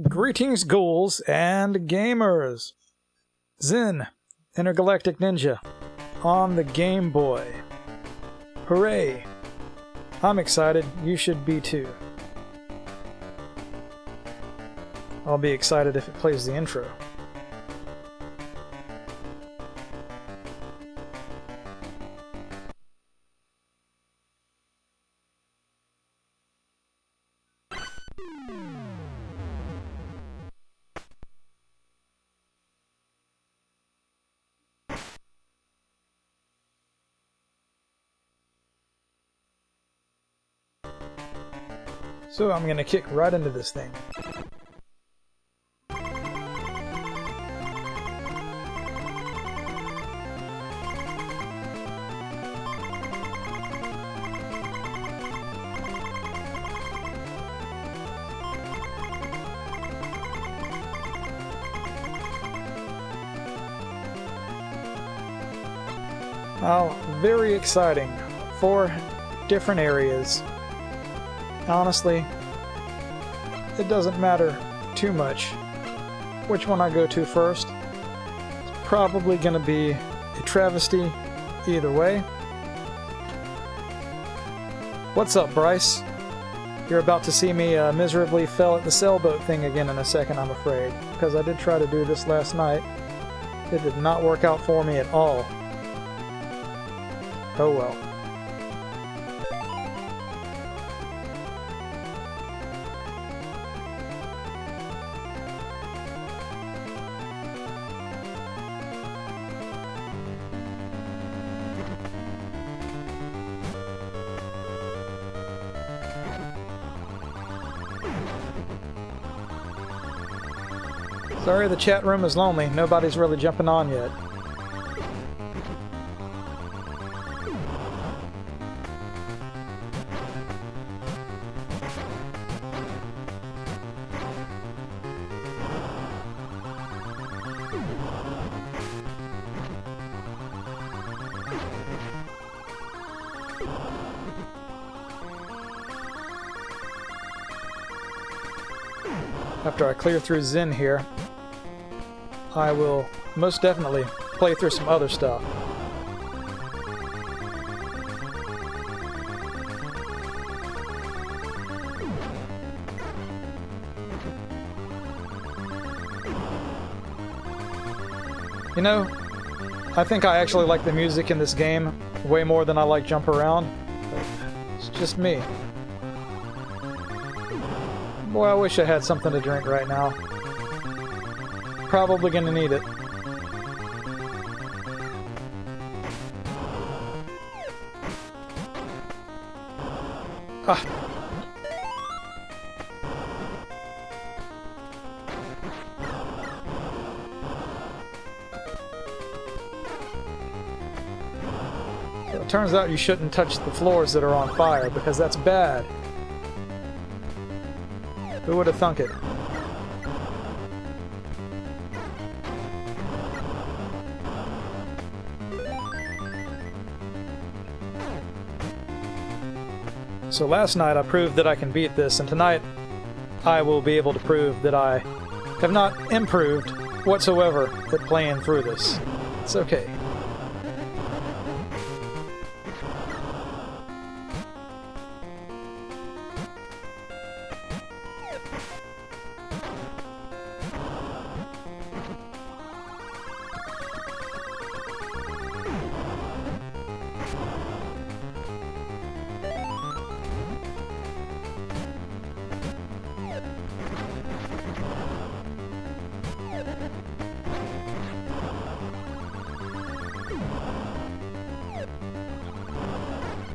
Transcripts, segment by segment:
Greetings, ghouls and gamers! Zen Intergalactic Ninja on the Game Boy. Hooray! I'm excited, you should be too. I'll be excited if it plays the intro. So I'm gonna kick right into this thing. Oh, very exciting. 4 different areas. Honestly, it doesn't matter too much which one I go to first. It's probably going to be a travesty either way. What's up, Bryce? You're about to see me miserably fail at the sailboat thing again in a second, I'm afraid, because I did try to do this last night. It did not work out for me at all. Oh well. Sorry, the chat room is lonely. Nobody's really jumping on yet. After I clear through Zen here, I will most definitely play through some other stuff. You know, I think I actually like the music in this game way more than I like Jump Around. It's just me. Boy, I wish I had something to drink right now. Probably gonna need it. Ah. It turns out you shouldn't touch the floors that are on fire, because that's bad. Who would have thunk it? So last night I proved that I can beat this, and tonight I will be able to prove that I have not improved whatsoever at playing through this. It's okay.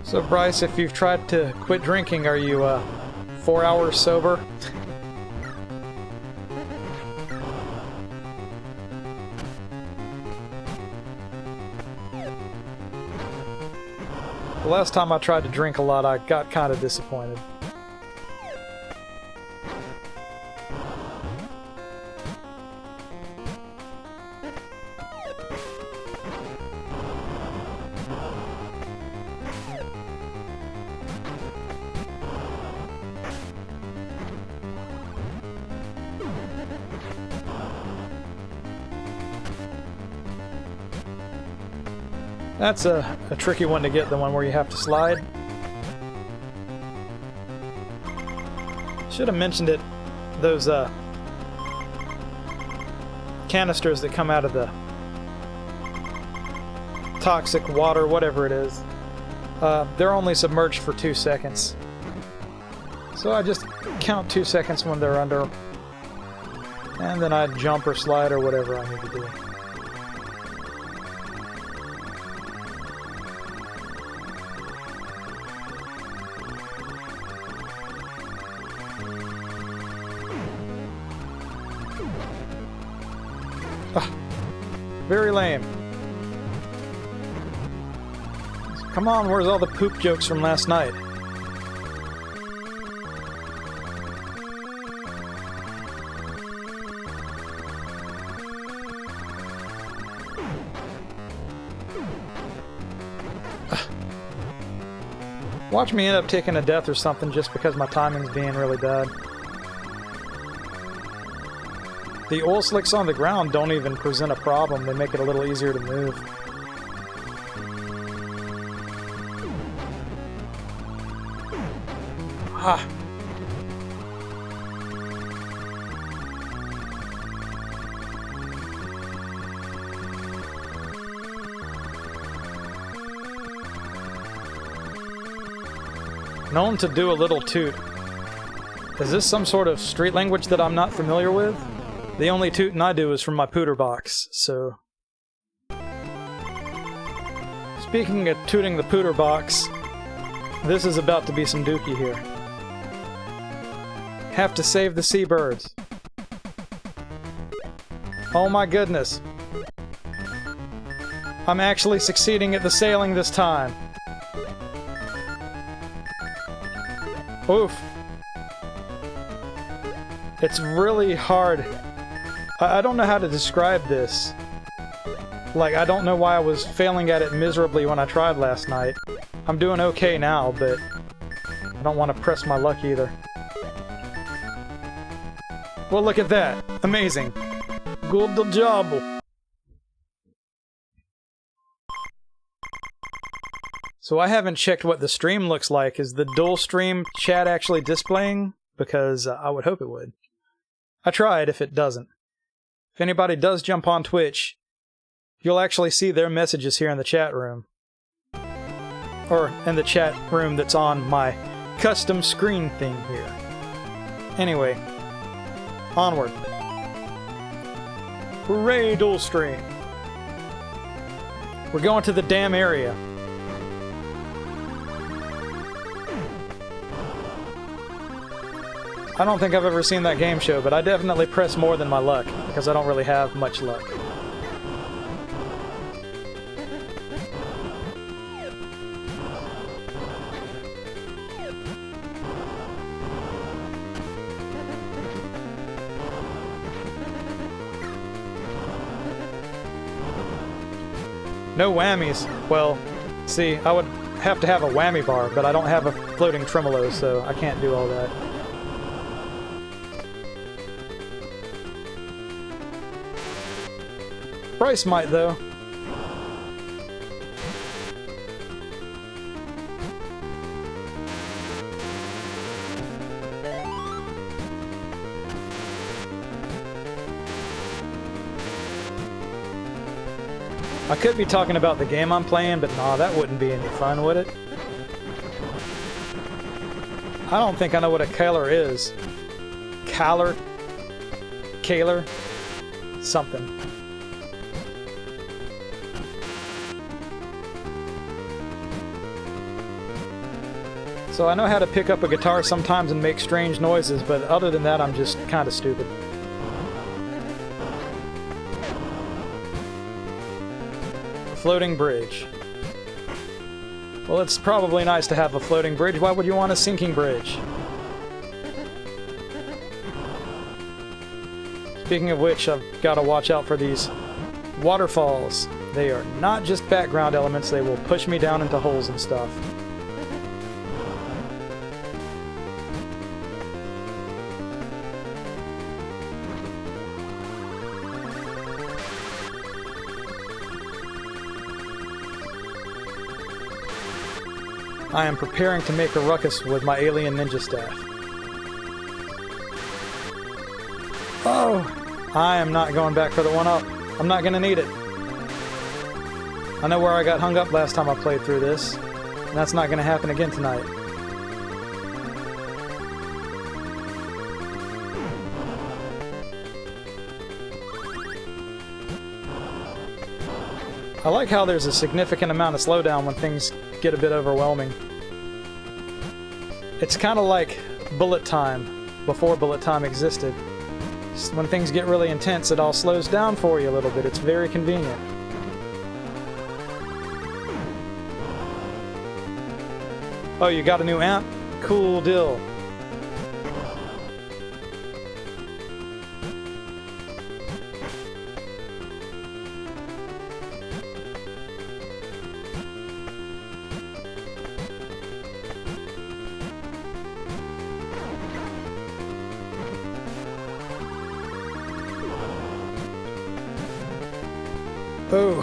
So Bryce, if you've tried to quit drinking, are you 4 hours sober? The last time I tried to drink a lot, I got kind of disappointed. That's a tricky one to get, the one where you have to slide. Should have mentioned it. Those canisters that come out of the toxic water, whatever it is, they're only submerged for 2 seconds. So I just count 2 seconds when they're under, and then I jump or slide or whatever I need to do. Very lame. Come on, where's all the poop jokes from last night? Watch me end up taking a death or something just because my timing's being really bad. The oil slicks on the ground don't even present a problem. They make it a little easier to move. Ah. Known to do a little toot. Is this some sort of street language that I'm not familiar with? The only tootin' I do is from my pooter box, so... Speaking of tooting the pooter box, this is about to be some dookie here. Have to save the seabirds. Oh my goodness. I'm actually succeeding at the sailing this time. Oof. It's really hard. I don't know how to describe this. Like, I don't know why I was failing at it miserably when I tried last night. I'm doing okay now, but I don't want to press my luck either. Well, look at that. Amazing. Good job. So I haven't checked what the stream looks like. Is the dual stream chat actually displaying? Because I would hope it would. I tried if it doesn't. If anybody does jump on Twitch, you'll actually see their messages here in the chat room. Or in the chat room that's on my custom screen thing here. Anyway, onward. Hooray, dual stream! We're going to the damn area. I don't think I've ever seen that game show, but I definitely press more than my luck, because I don't really have much luck. No whammies. Well, see, I would have to have a whammy bar, but I don't have a floating tremolo, so I can't do all that. Bryce might, though. I could be talking about the game I'm playing, but nah, that wouldn't be any fun, would it? I don't think I know what a Kaler is. Kaler? Kaler? Something. So I know how to pick up a guitar sometimes and make strange noises, but other than that, I'm just kind of stupid. A floating bridge. Well, it's probably nice to have a floating bridge. Why would you want a sinking bridge? Speaking of which, I've got to watch out for these waterfalls. They are not just background elements, they will push me down into holes and stuff. I am preparing to make a ruckus with my alien ninja staff. Oh! I am not going back for the one-up. I'm not gonna need it. I know where I got hung up last time I played through this, and that's not gonna happen again tonight. I like how there's a significant amount of slowdown when things get a bit overwhelming. It's kind of like bullet time, before bullet time existed. When things get really intense, it all slows down for you a little bit. It's very convenient. Oh, you got a new amp? Cool deal. Oh.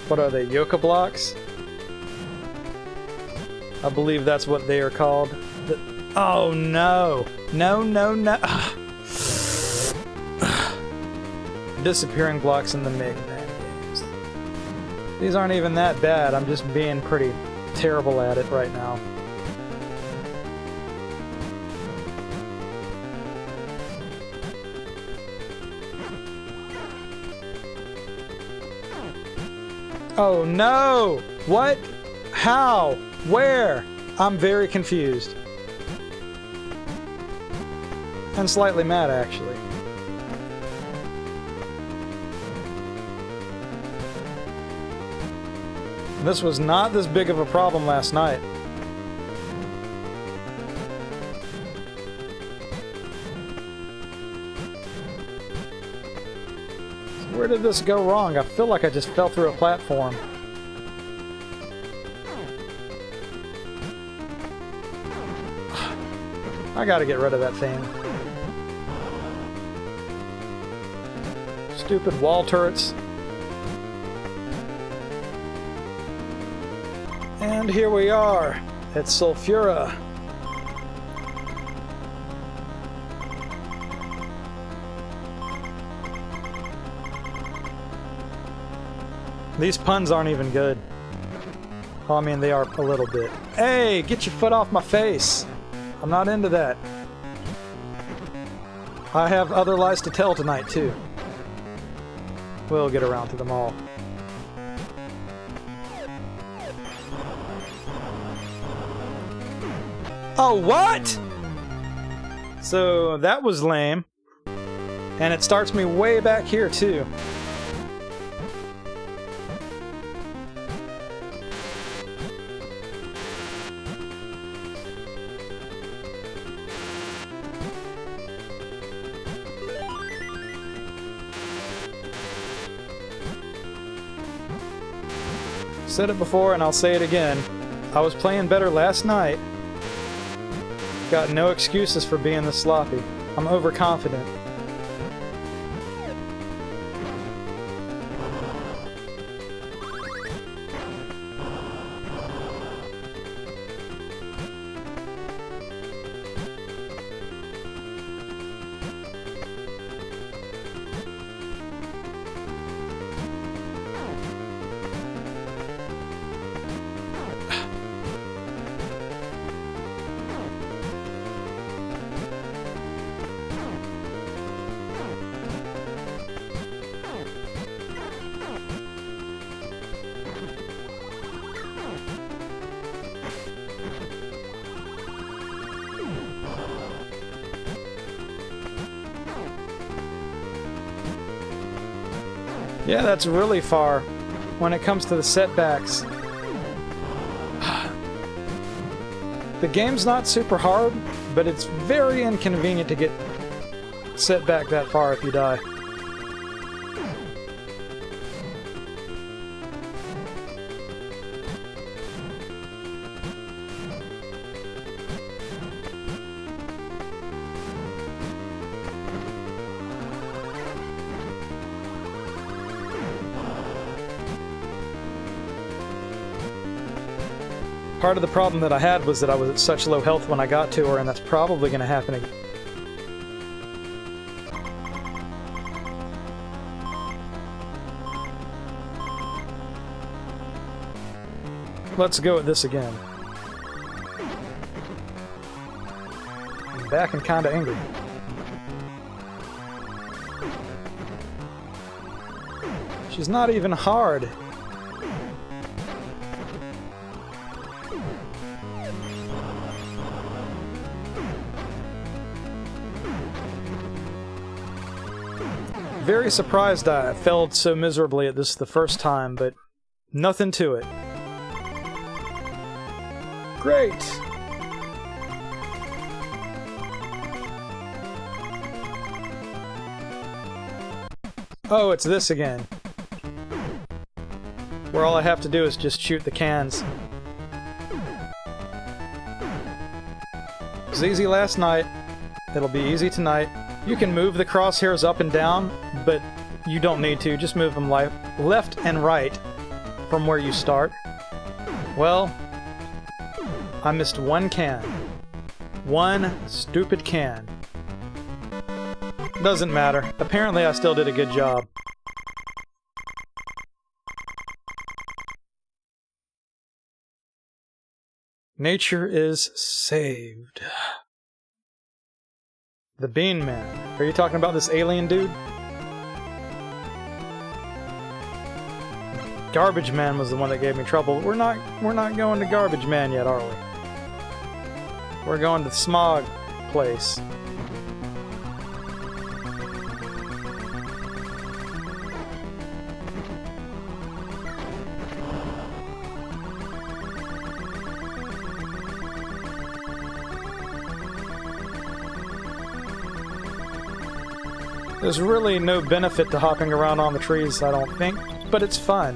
What are they, yoke blocks? I believe that's what they are called. Oh no! No, no, no! Disappearing blocks in the Mega Man games. These aren't even that bad, I'm just being pretty terrible at it right now. Oh no! What? How? Where? I'm very confused. And slightly mad, actually. This was not this big of a problem last night. Where did this go wrong? I feel like I just fell through a platform. I gotta get rid of that thing. Stupid wall turrets. And here we are at Sulfura. These puns aren't even good. Well, I mean, they are a little bit. Hey, get your foot off my face! I'm not into that. I have other lies to tell tonight, too. We'll get around to them all. Oh, what?! So, that was lame. And it starts me way back here, too. Said it before and I'll say it again. I was playing better last night. Got no excuses for being this sloppy. I'm overconfident. Yeah, that's really far when it comes to the setbacks. The game's not super hard, but it's very inconvenient to get set back that far if you die. Part of the problem that I had was that I was at such low health when I got to her, and that's probably going to happen again. Let's go at this again. I'm back and kinda angry. She's not even hard. Very surprised I failed so miserably at this the first time, but nothing to it. Great! Oh, it's this again. Where all I have to do is just shoot the cans. It was easy last night. It'll be easy tonight. You can move the crosshairs up and down, but you don't need to. Just move them left and right from where you start. Well, I missed one can. One stupid can. Doesn't matter. Apparently I still did a good job. Nature is saved. The Bean Man. Are you talking about this alien dude? Garbage Man was the one that gave me trouble. We're not going to Garbage Man yet, are we? We're going to the Smog place. There's really no benefit to hopping around on the trees, I don't think, but it's fun.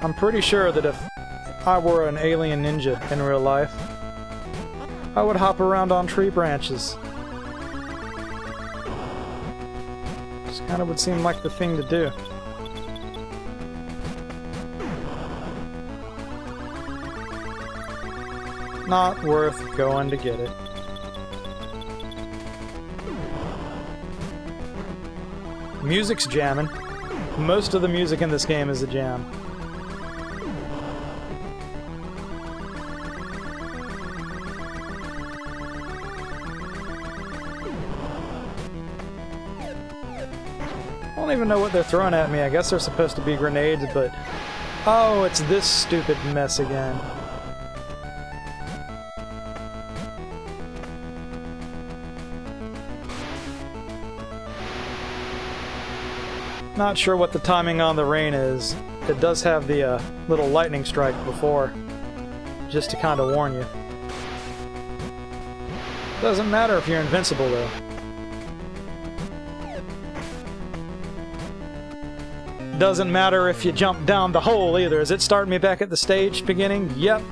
I'm pretty sure that if I were an alien ninja in real life, I would hop around on tree branches. Just kind of would seem like the thing to do. Not worth going to get it. Music's jamming. Most of the music in this game is a jam. I don't even know what they're throwing at me. I guess they're supposed to be grenades, but... Oh, it's this stupid mess again. Not sure what the timing on the rain is. It does have the little lightning strike before, just to kind of warn you. Doesn't matter if you're invincible, though. Doesn't matter if you jump down the hole, either. Is it starting me back at the stage beginning? Yep.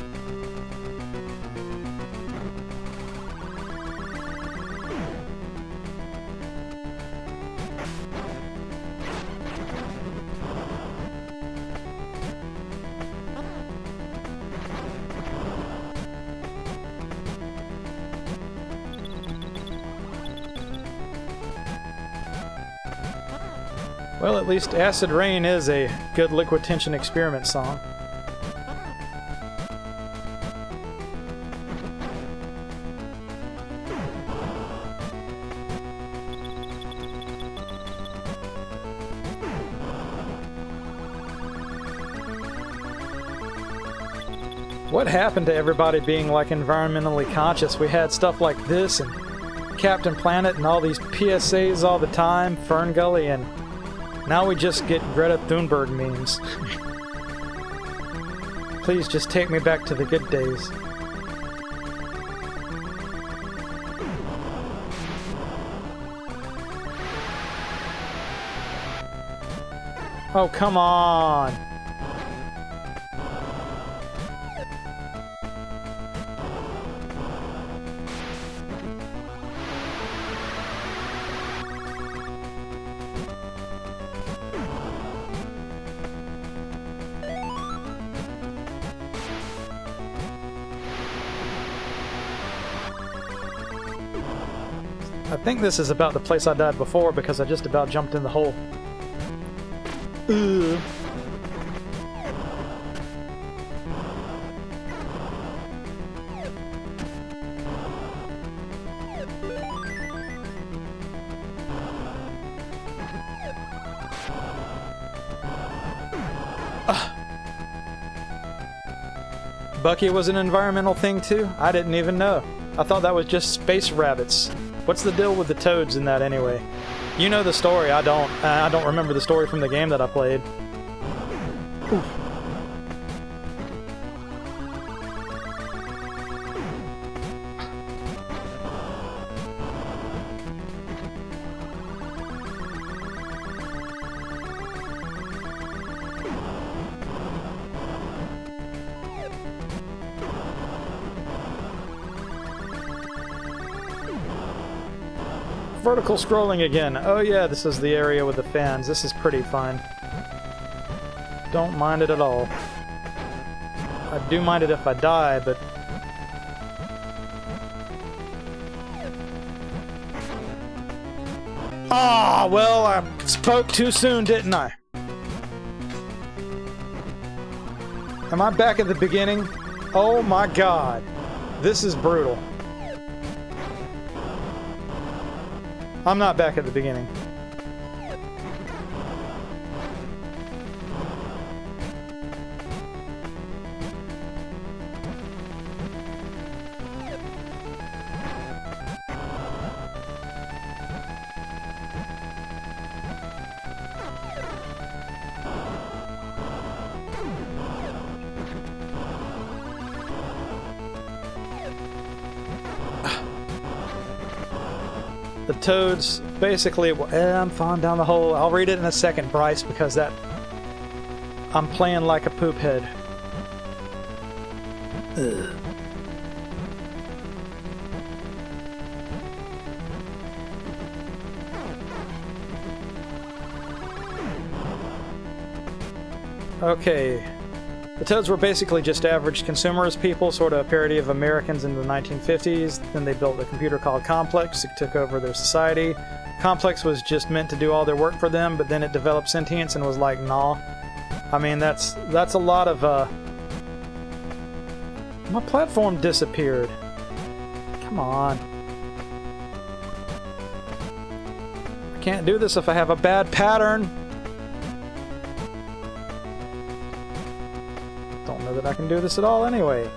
Well, at least Acid Rain is a good liquid tension experiment song. What happened to everybody being like environmentally conscious? We had stuff like this and Captain Planet and all these PSAs all the time, Fern Gully, and now we just get Greta Thunberg memes. Please just take me back to the good days. Oh, come on! I think this is about the place I died before because I just about jumped in the hole. Ugh. Bucky was an environmental thing too? I didn't even know. I thought that was just space rabbits. What's the deal with the toads in that anyway? You know the story, I don't. I don't remember the story from the game that I played. Oof. Vertical scrolling again. Oh yeah, this is the area with the fans. This is pretty fun. Don't mind it at all. I do mind it if I die, but... Ah, well, I spoke too soon, didn't I? Am I back at the beginning? Oh my god. This is brutal. I'm not back at the beginning. The toads, basically, I'm falling down the hole. I'll read it in a second, Bryce, because that... I'm playing like a poop head. Ugh. Okay. The Toads were basically just average consumerist people, sort of a parody of Americans in the 1950s. Then they built a computer called Complex. It took over their society. Complex was just meant to do all their work for them, but then it developed sentience and was like, nah. I mean, that's a lot of, My platform disappeared. Come on. I can't do this if I have a bad pattern. Don't know that I can do this at all anyway.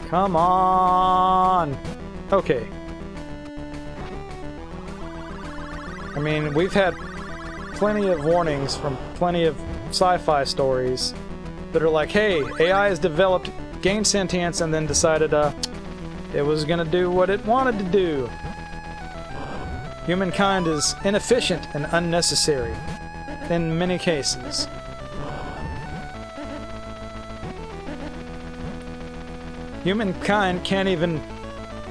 Come on! Okay. I mean, we've had plenty of warnings from plenty of sci-fi stories that are like, hey, AI has developed, gained sentience, and then decided it was gonna do what it wanted to do. Humankind is inefficient and unnecessary in many cases. Humankind can't even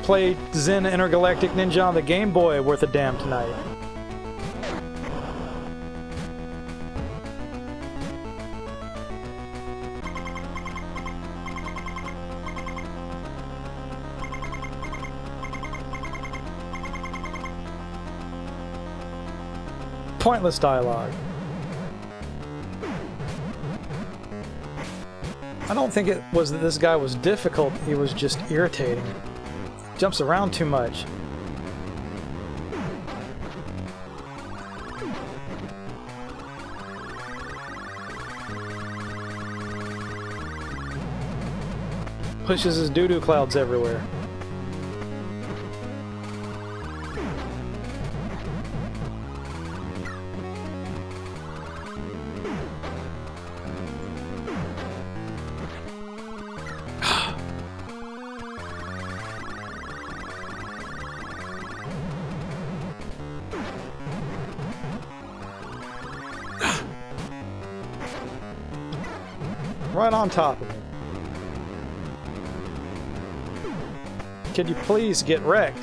play Zen Intergalactic Ninja on the Game Boy worth a damn tonight. Pointless dialogue. I don't think it was that this guy was difficult, he was just irritating. Jumps around too much. Pushes his doo-doo clouds everywhere. right on top of me. Could you please get wrecked?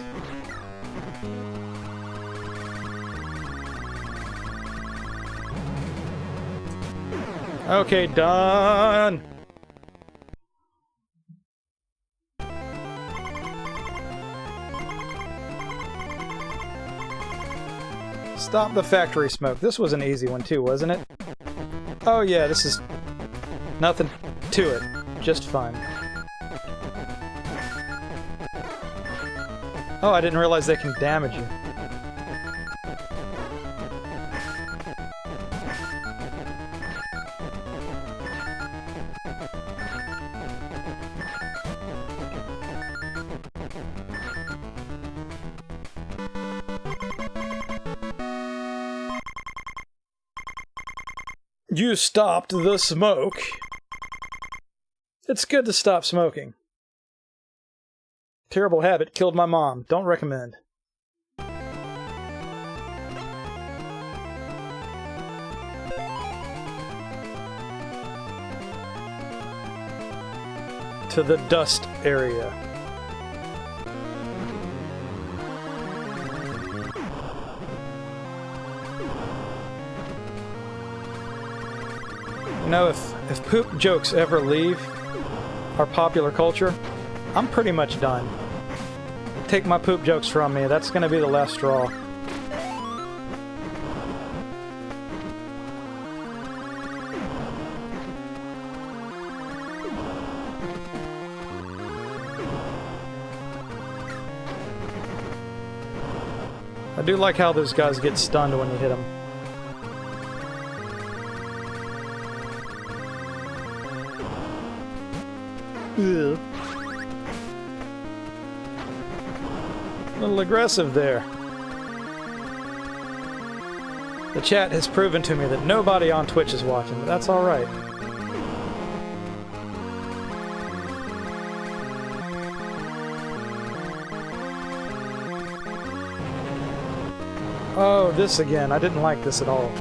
Okay, done! Stop the factory smoke. This was an easy one too, wasn't it? Oh yeah, this is nothing to it. Just fun. Oh, I didn't realize they can damage you. You stopped the smoke. It's good to stop smoking. Terrible habit, killed my mom. Don't recommend. To the dust area. You know, if poop jokes ever leave our popular culture, I'm pretty much done. Take my poop jokes from me, that's gonna be the last straw. I do like how those guys get stunned when you hit them. Ugh. A little aggressive there. The chat has proven to me that nobody on Twitch is watching, but that's alright. Oh, this again. I didn't like this at all.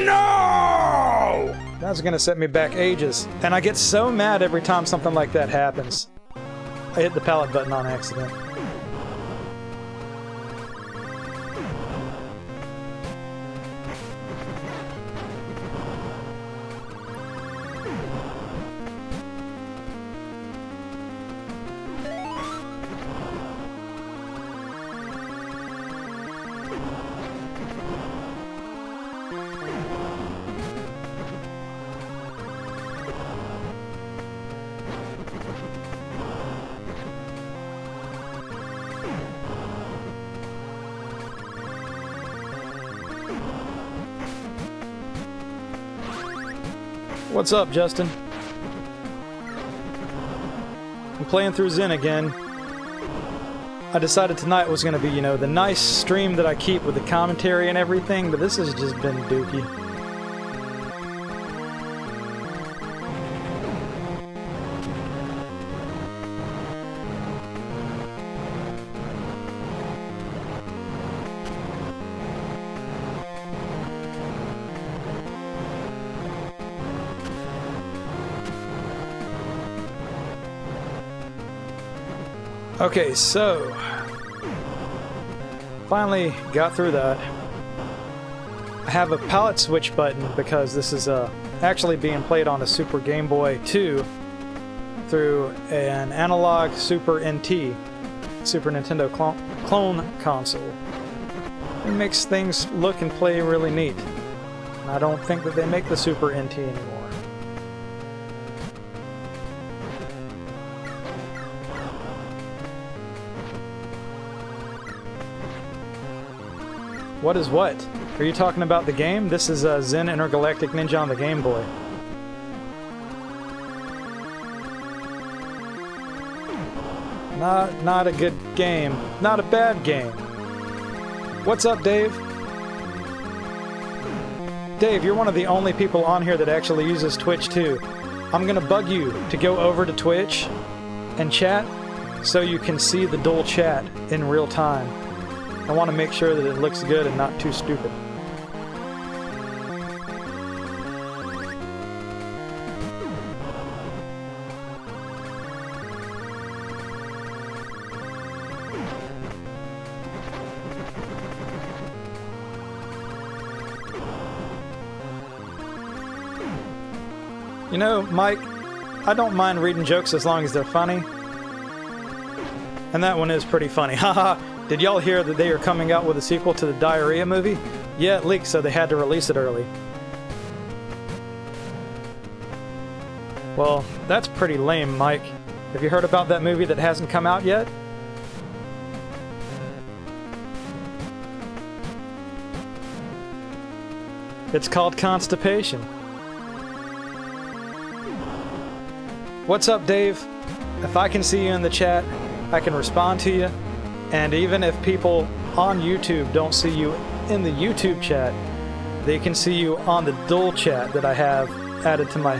No! That's gonna set me back ages. And I get so mad every time something like that happens. I hit the pallet button on accident. What's up, Justin? I'm playing through Zen again. I decided tonight was going to be, you know, the nice stream that I keep with the commentary and everything, but this has just been dookie. Okay, so finally got through that. I have a palette switch button because this is actually being played on a Super Game Boy 2 through an Analogue Super NT, Super Nintendo clone console. It makes things look and play really neat. And I don't think that they make the Super NT anymore. What is what? Are you talking about the game? This is Zen Intergalactic Ninja on the Game Boy. Not a good game. Not a bad game. What's up, Dave? Dave, you're one of the only people on here that actually uses Twitch too. I'm gonna bug you to go over to Twitch and chat so you can see the dual chat in real time. I want to make sure that it looks good and not too stupid. You know, Mike, I don't mind reading jokes as long as they're funny. And that one is pretty funny. Haha, did y'all hear that they are coming out with a sequel to the Diarrhea movie? Yeah, it leaked, so they had to release it early. Well, that's pretty lame, Mike. Have you heard about that movie that hasn't come out yet? It's called Constipation. What's up, Dave? If I can see you in the chat, I can respond to you. And even if people on YouTube don't see you in the YouTube chat, they can see you on the dual chat that I have added to my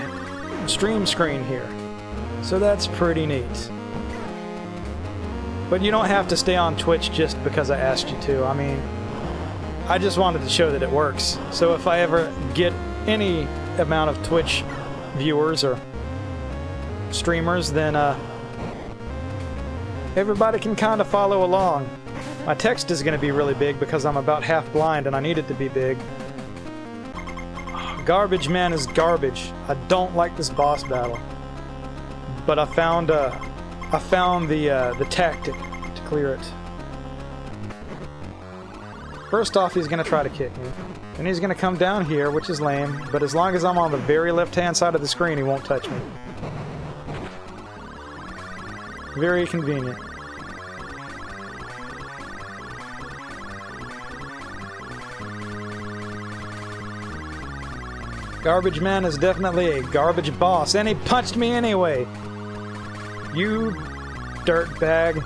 stream screen here. So that's pretty neat. But you don't have to stay on Twitch just because I asked you to. I mean, I just wanted to show that it works. So if I ever get any amount of Twitch viewers or streamers, then everybody can kind of follow along. My text is going to be really big because I'm about half blind and I need it to be big. Garbage Man is garbage. I don't like this boss battle, but I found the tactic to clear it. First off, he's going to try to kick me, and he's going to come down here, which is lame. But as long as I'm on the very left-hand side of the screen, he won't touch me. Very convenient. Garbage Man is definitely a garbage boss, and he punched me anyway! You dirtbag.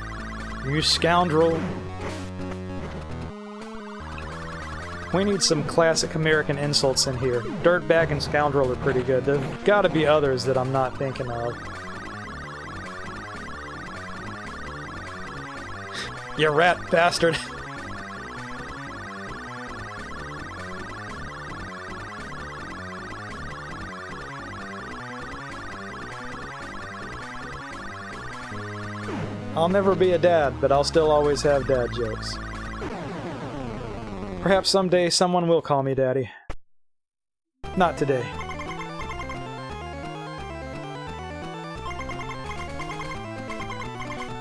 You scoundrel. We need some classic American insults in here. Dirtbag and scoundrel are pretty good. There's gotta be others that I'm not thinking of. You rat bastard. I'll never be a dad, but I'll still always have dad jokes. Perhaps someday someone will call me daddy. Not today.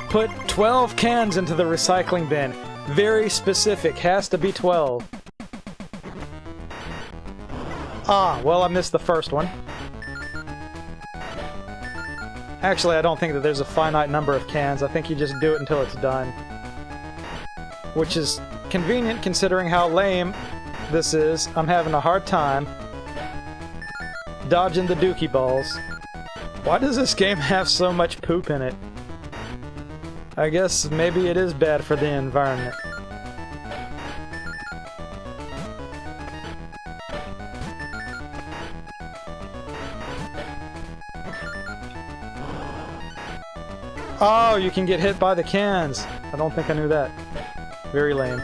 Put 12 cans into the recycling bin. Very specific. Has to be 12. Ah, well, I missed the first one. Actually, I don't think that there's a finite number of cans. I think you just do it until it's done. Which is convenient considering how lame this is. I'm having a hard time dodging the dookie balls. Why does this game have so much poop in it? I guess maybe it is bad for the environment. Oh, you can get hit by the cans. I don't think I knew that. Very lame.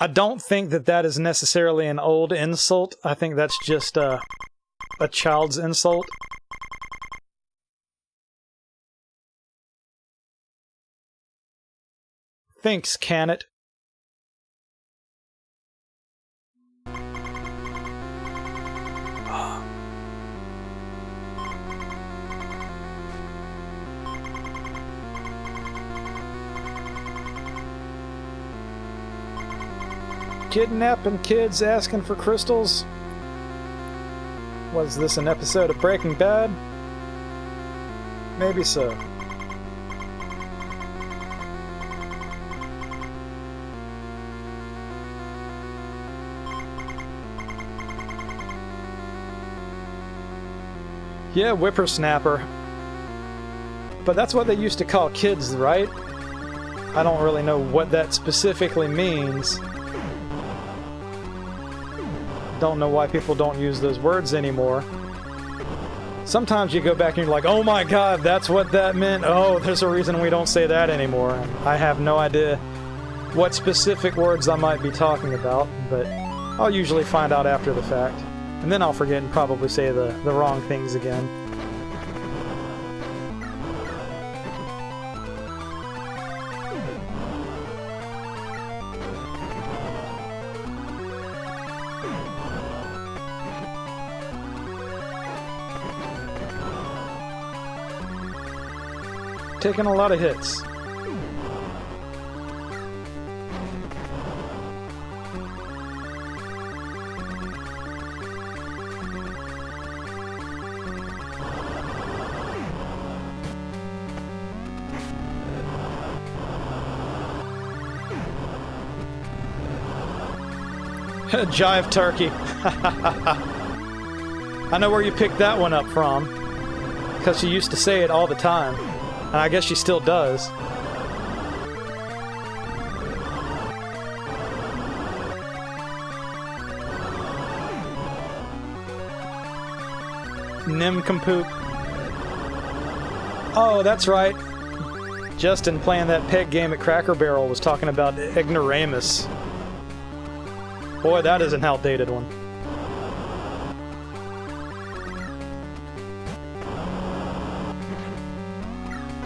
I don't think that that is necessarily an old insult. I think that's just a child's insult. Thanks, can it? Kidnapping kids asking for crystals? Was this an episode of Breaking Bad? Maybe so. Yeah, whippersnapper. But that's what they used to call kids, right? I don't really know what that specifically means. Don't know why people don't use those words anymore. Sometimes you go back and you're like, oh my god, that's what that meant. Oh, there's a reason we don't say that anymore. And I have no idea what specific words I might be talking about, but I'll usually find out after the fact. And then I'll forget and probably say the wrong things again. Taking a lot of hits. Jive turkey. I know where you picked that one up from, because she used to say it all the time, and I guess she still does. Nincompoop. Oh, that's right. Justin playing that peg game at Cracker Barrel was talking about ignoramus. Boy, that is an outdated one.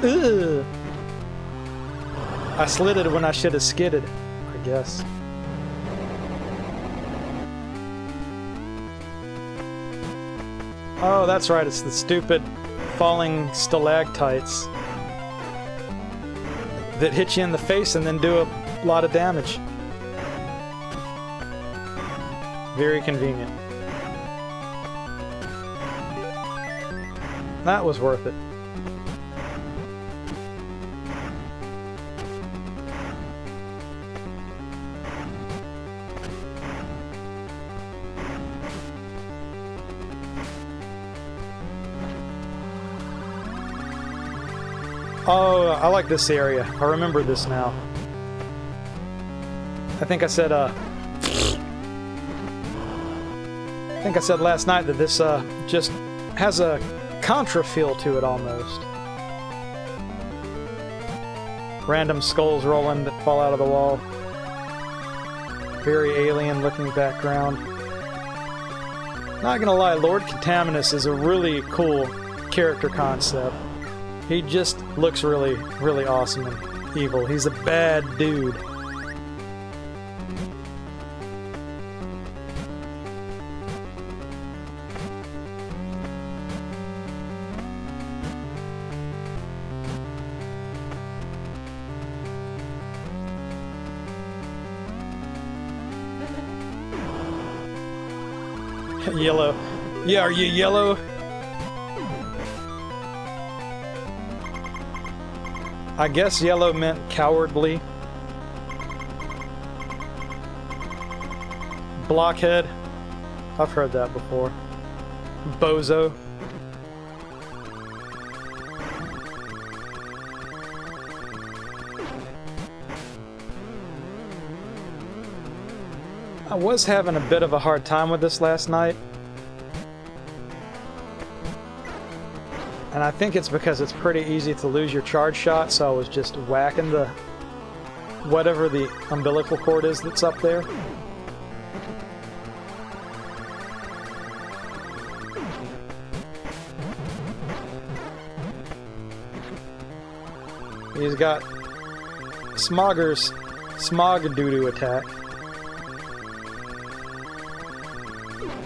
Ugh. I slid it when I should have skidded, I guess. Oh, that's right, it's the stupid falling stalactites that hit you in the face and then do a lot of damage. Very convenient. That was worth it. Oh, I like this area. I remember this now. I think I said last night that this just has a Contra feel to it almost. Random skulls rolling that fall out of the wall. Very alien looking background. Not gonna lie, Lord Contaminus is a really cool character concept. He just looks really, really awesome and evil. He's a bad dude. Yellow. Yeah, are you yellow? I guess yellow meant cowardly. Blockhead. I've heard that before. Bozo. I was having a bit of a hard time with this last night. And I think it's because it's pretty easy to lose your charge shot, so I was just whacking the whatever the umbilical cord is that's up there. He's got Smogger's smog doo-doo attack.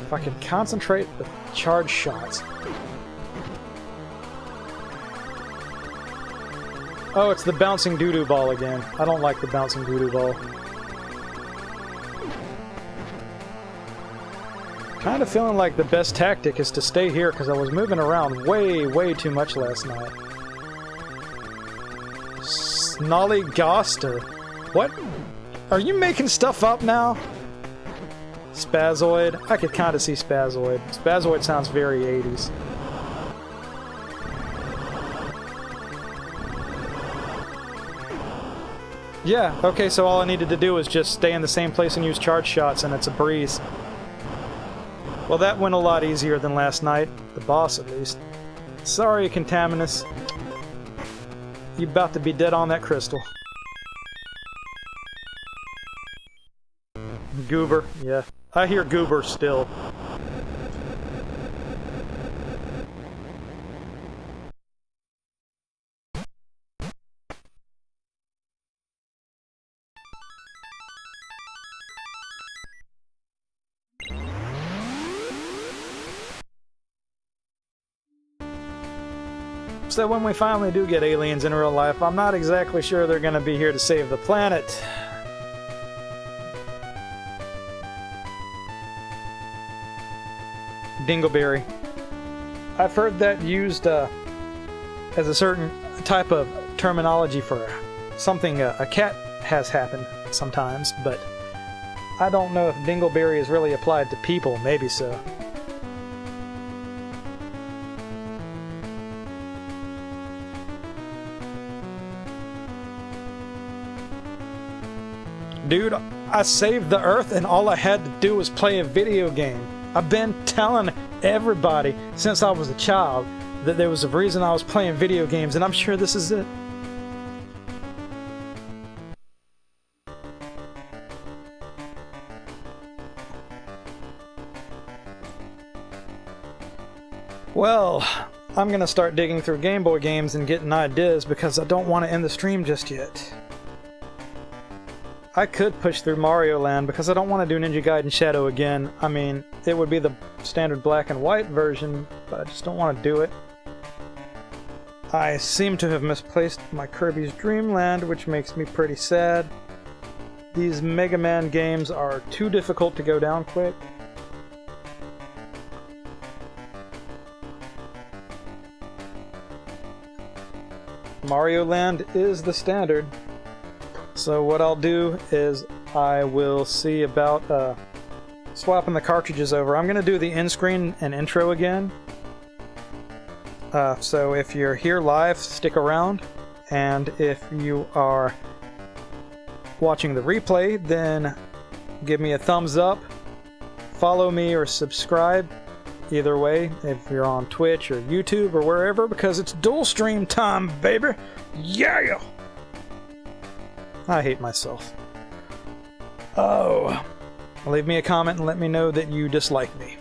If I can concentrate the charge shots. Oh, it's the bouncing doo-doo ball again. I don't like the bouncing doo-doo ball. Kind of feeling like the best tactic is to stay here because I was moving around way too much last night. Snollygoster. What? Are you making stuff up now? Spazoid. I could kind of see Spazoid. Spazoid sounds very 80s. Yeah, okay, so all I needed to do was just stay in the same place and use charge shots, and it's a breeze. Well, that went a lot easier than last night. The boss, at least. Sorry, Contaminus. You about to be dead on that crystal. Goober, yeah. I hear Goober still. So when we finally do get aliens in real life, I'm not exactly sure they're going to be here to save the planet. Dingleberry. I've heard that used as a certain type of terminology for something a cat has happened sometimes, but I don't know if Dingleberry is really applied to people. Maybe so. Dude, I saved the Earth and all I had to do was play a video game. I've been telling everybody since I was a child that there was a reason I was playing video games, and I'm sure this is it. Well, I'm gonna start digging through Game Boy games and getting ideas because I don't want to end the stream just yet. I could push through Mario Land because I don't want to do Ninja Gaiden Shadow again. I mean, it would be the standard black and white version, but I just don't want to do it. I seem to have misplaced my Kirby's Dream Land, which makes me pretty sad. These Mega Man games are too difficult to go down quick. Mario Land is the standard. So what I'll do is I will see about swapping the cartridges over. I'm going to do the end screen and intro again. So if you're here live, stick around. And if you are watching the replay, then give me a thumbs up, follow me, or subscribe. Either way, if you're on Twitch or YouTube or wherever, because it's dual stream time, baby! Yeah! I hate myself. Oh. Leave me a comment and let me know that you dislike me.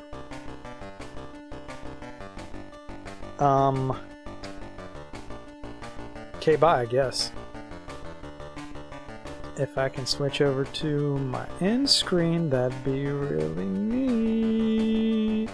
Okay, bye, I guess. If I can switch over to my end screen, that'd be really neat.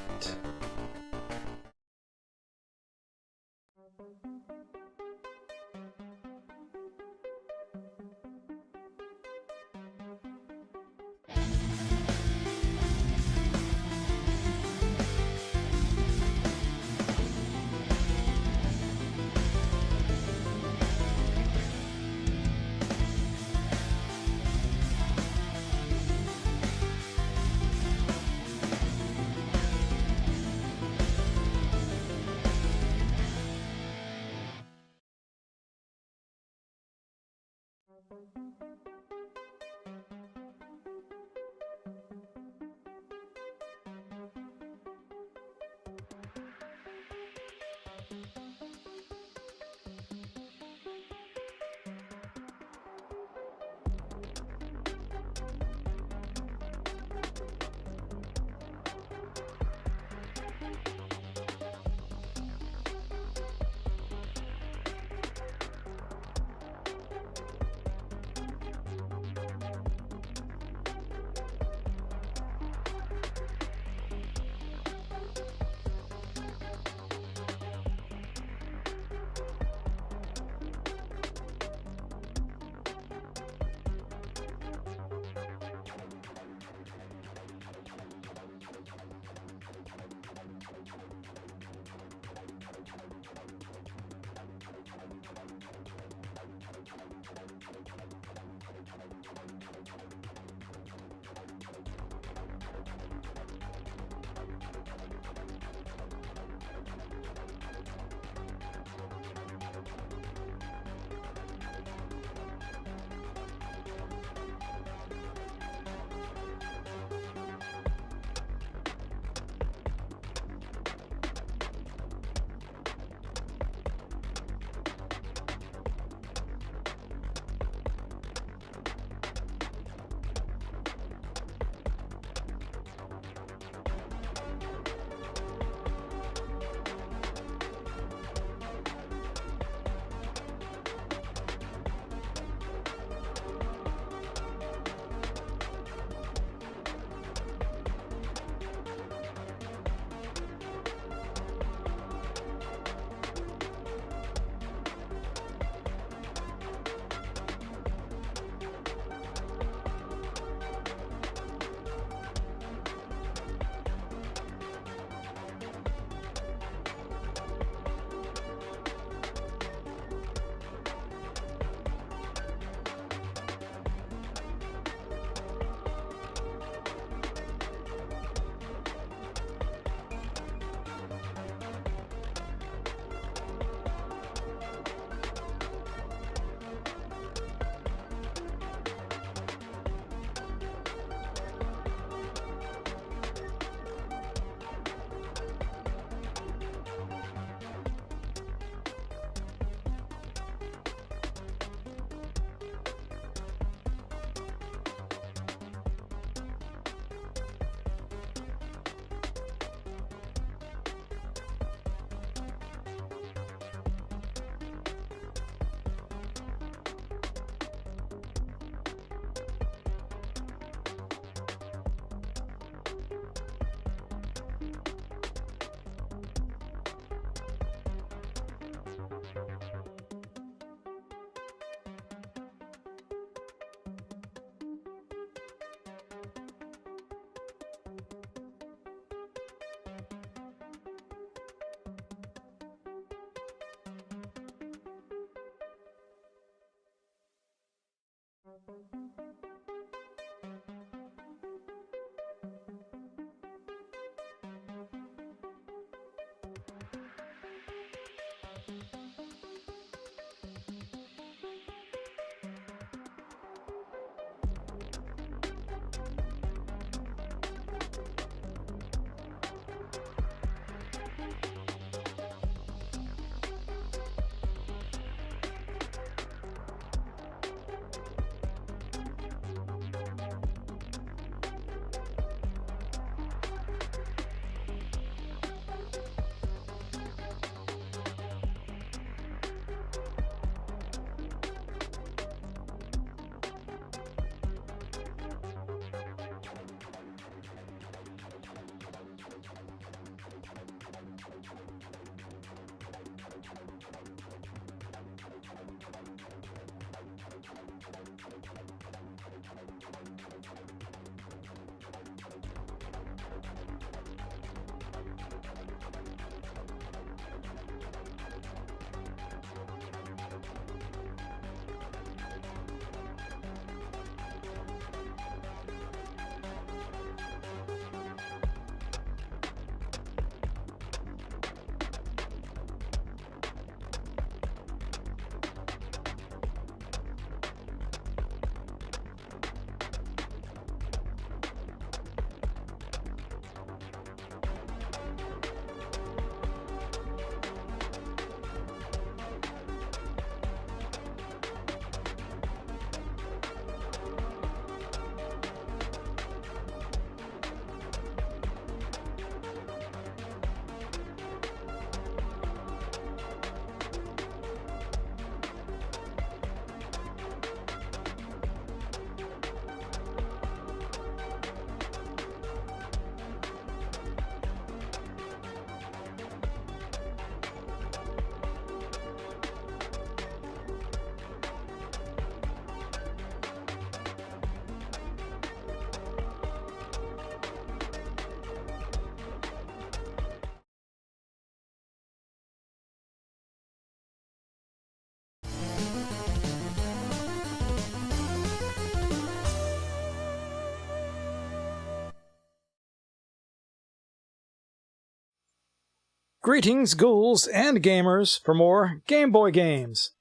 Greetings, ghouls and gamers, for more Game Boy games.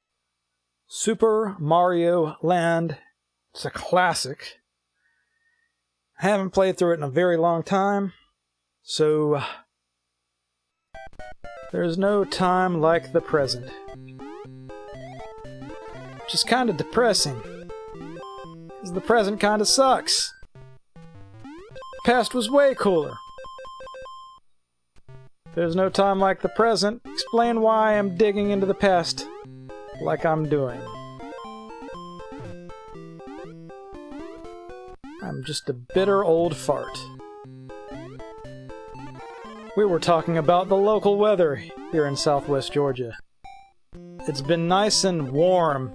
Super Mario Land. It's a classic. I haven't played through it in a very long time, so there's no time like the present. Which is kind of depressing, because the present kind of sucks. The past was way cooler. There's no time like the present. Explain why I'm digging into the past like I'm doing. I'm just a bitter old fart. We were talking about the local weather here in Southwest Georgia. It's been nice and warm.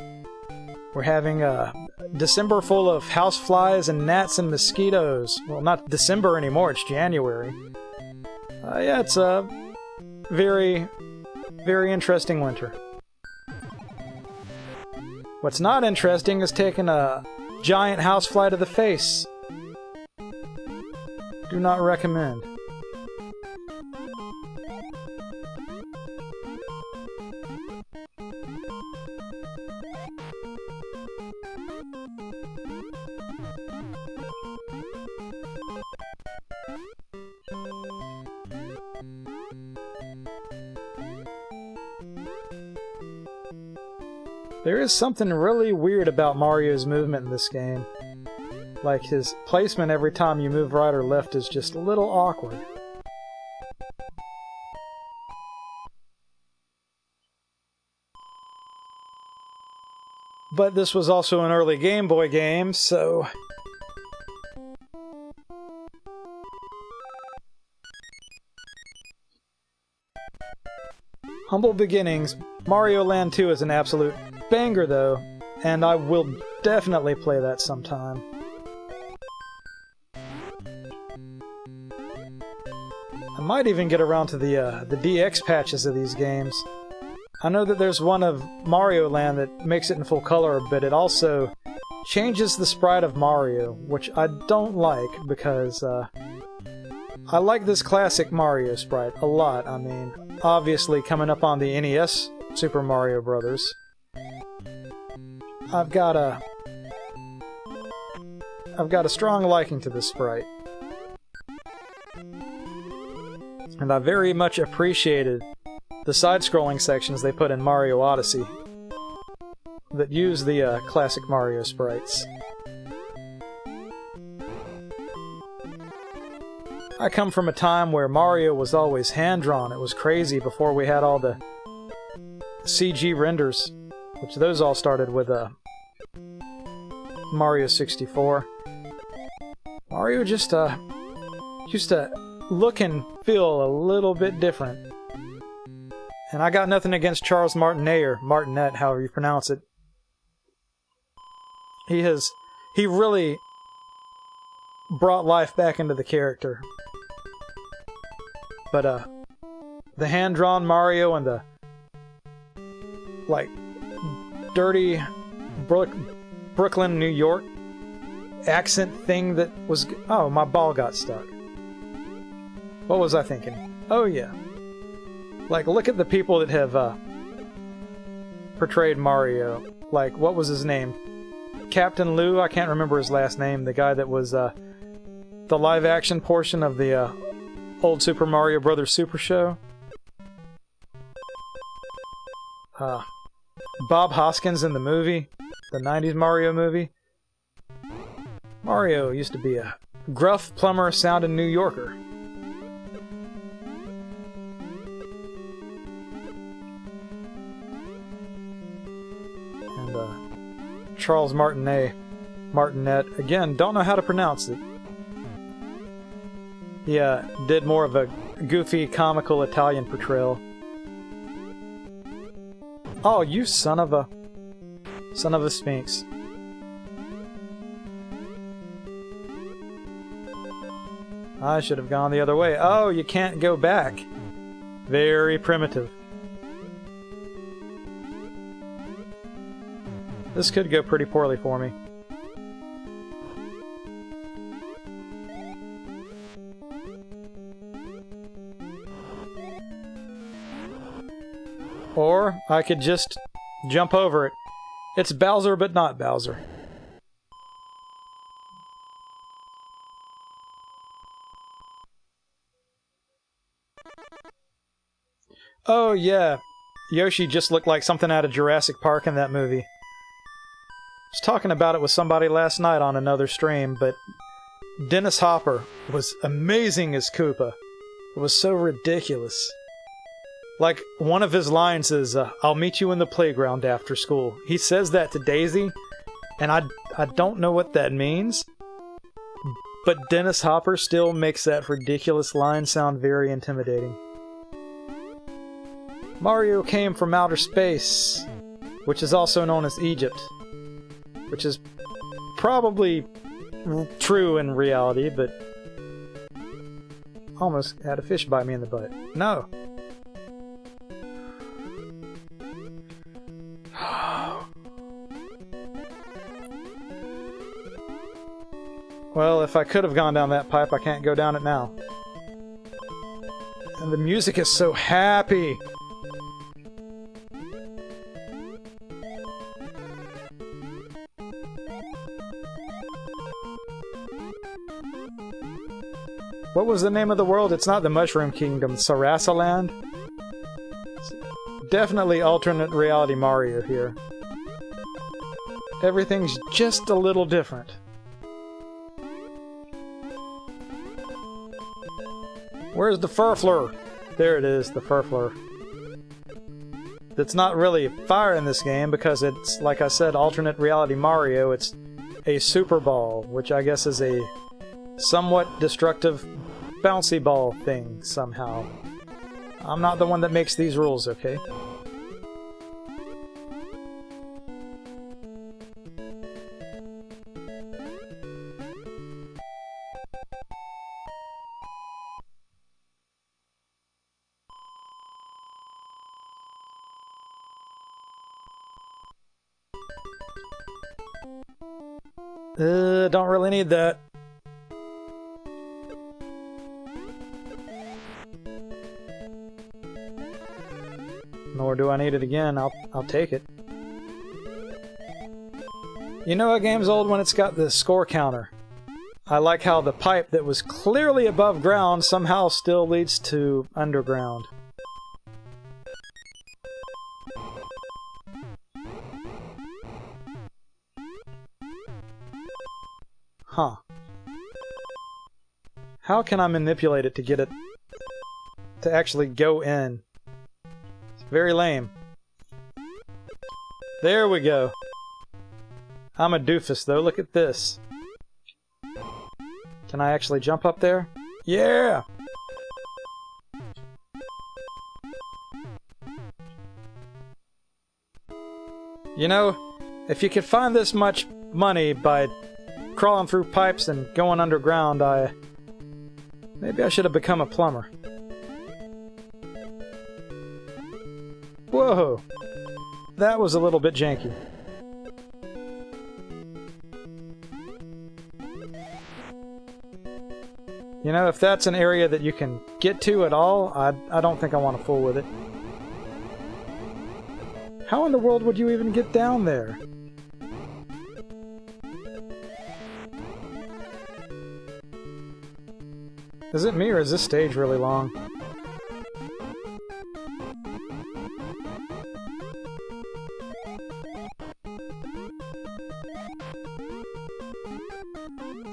We're having a December full of houseflies and gnats and mosquitoes. Well, not December anymore, it's January. Yeah, it's a very, very interesting winter. What's not interesting is taking a giant housefly to the face. Do not recommend. There is something really weird about Mario's movement in this game. Like, his placement every time you move right or left is just a little awkward. But this was also an early Game Boy game, so... Humble beginnings. Mario Land 2 is an absolute banger, though, and I will definitely play that sometime. I might even get around to the DX patches of these games. I know that there's one of Mario Land that makes it in full color, but it also changes the sprite of Mario, which I don't like because I like this classic Mario sprite a lot. I mean, obviously coming up on the NES Super Mario Brothers, I've got a strong liking to this sprite. And I very much appreciated the side-scrolling sections they put in Mario Odyssey that use the classic Mario sprites. I come from a time where Mario was always hand-drawn. It was crazy before we had all the CG renders, which those all started with Mario 64. Mario just used to look and feel a little bit different. And I got nothing against Charles Martinet, or Martinet, however you pronounce it. He really brought life back into the character. But the hand-drawn Mario and the like dirty Brooklyn, New York accent thing that was... Oh, my ball got stuck. What was I thinking? Oh yeah. Like, look at the people that have portrayed Mario. Like, what was his name? Captain Lou? I can't remember his last name. The guy that was the live-action portion of the old Super Mario Brothers Super Show. Bob Hoskins in the movie. The 90s Mario movie. Mario used to be a gruff plumber-sounding New Yorker. Charles Martinet, again, don't know how to pronounce it. He did more of a goofy, comical Italian portrayal. Oh, you son of a Sphinx. I should have gone the other way. Oh, you can't go back. Very primitive. This could go pretty poorly for me. Or I could just jump over it. It's Bowser, but not Bowser. Oh yeah, Yoshi just looked like something out of Jurassic Park in that movie. I was talking about it with somebody last night on another stream, but Dennis Hopper was amazing as Koopa. It was so ridiculous. Like, one of his lines is, I'll meet you in the playground after school. He says that to Daisy, and I don't know what that means, but Dennis Hopper still makes that ridiculous line sound very intimidating. Mario came from outer space, which is also known as Egypt. Which is probably true in reality, but almost had a fish bite me in the butt. No. Well, if I could have gone down that pipe, I can't go down it now. And the music is so happy. What was the name of the world? It's not the Mushroom Kingdom. Sarasaland? Definitely alternate reality Mario here. Everything's just a little different. Where's the Furflur? There it is, the Furflur. It's not really fire in this game because it's, like I said, alternate reality Mario. It's a Super Ball, which I guess is a somewhat destructive bouncy ball thing somehow. I'm not the one that makes these rules, okay? Don't really need that. Nor do I need it again. I'll take it. You know a game's old when it's got the score counter. I like how the pipe that was clearly above ground somehow still leads to underground. Huh. How can I manipulate it to get it to actually go in? It's very lame. There we go. I'm a doofus though, look at this. Can I actually jump up there? Yeah! You know, if you could find this much money by crawling through pipes and going underground, maybe I should have become a plumber. Whoa! That was a little bit janky. You know, if that's an area that you can get to at all, I don't think I want to fool with it. How in the world would you even get down there? Is it me or is this stage really long?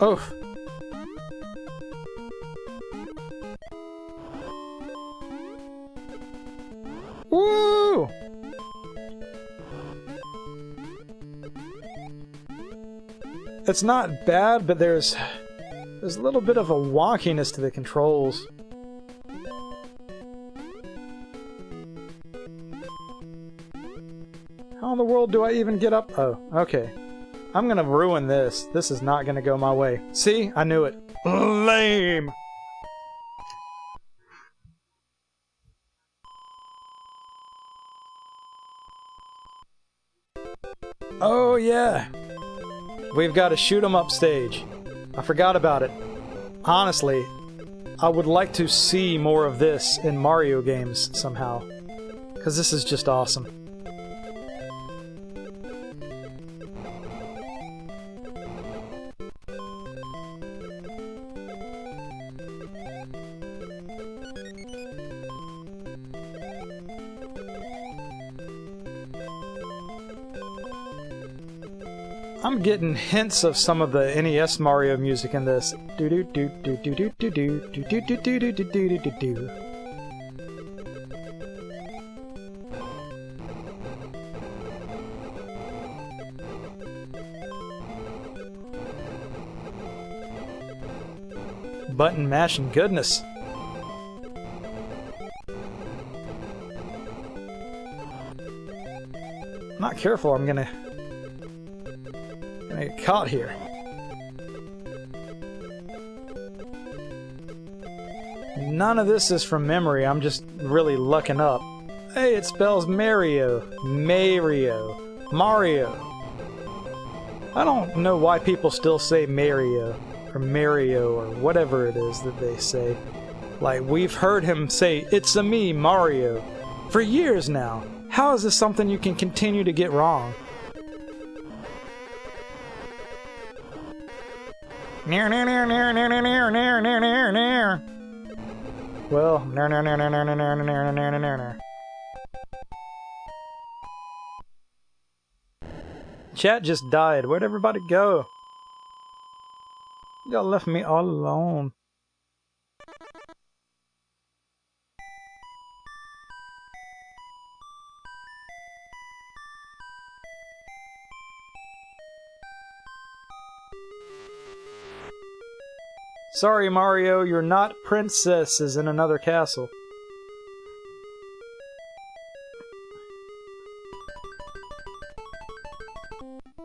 Oh! Woo! It's not bad, but there's a little bit of a wonkiness to the controls. How in the world do I even get up? Oh, okay. I'm gonna ruin this. This is not gonna go my way. See? I knew it. Lame! Oh yeah! We've got a shoot 'em up stage. I forgot about it. Honestly, I would like to see more of this in Mario games somehow. Because this is just awesome. I'm getting hints of some of the NES Mario music in this. Do do do do do do do do do do do do do do do do. Button mashing goodness. I'm not careful, I'm gonna get caught here. None of this is from memory, I'm just really lucking up. Hey, it spells Mario. Mario. Mario. I don't know why people still say Mario, or Mario, or whatever it is that they say. Like, we've heard him say, "It's a me, Mario," for years now. How is this something you can continue to get wrong? Near, near, near, near, near, near, near, near, near, near, near. Well, near, near, near, near, near, near, near, near, near, near, near. Chat just died. Where'd everybody go? Y'all left me all alone. Sorry, Mario, you're not princesses in another castle.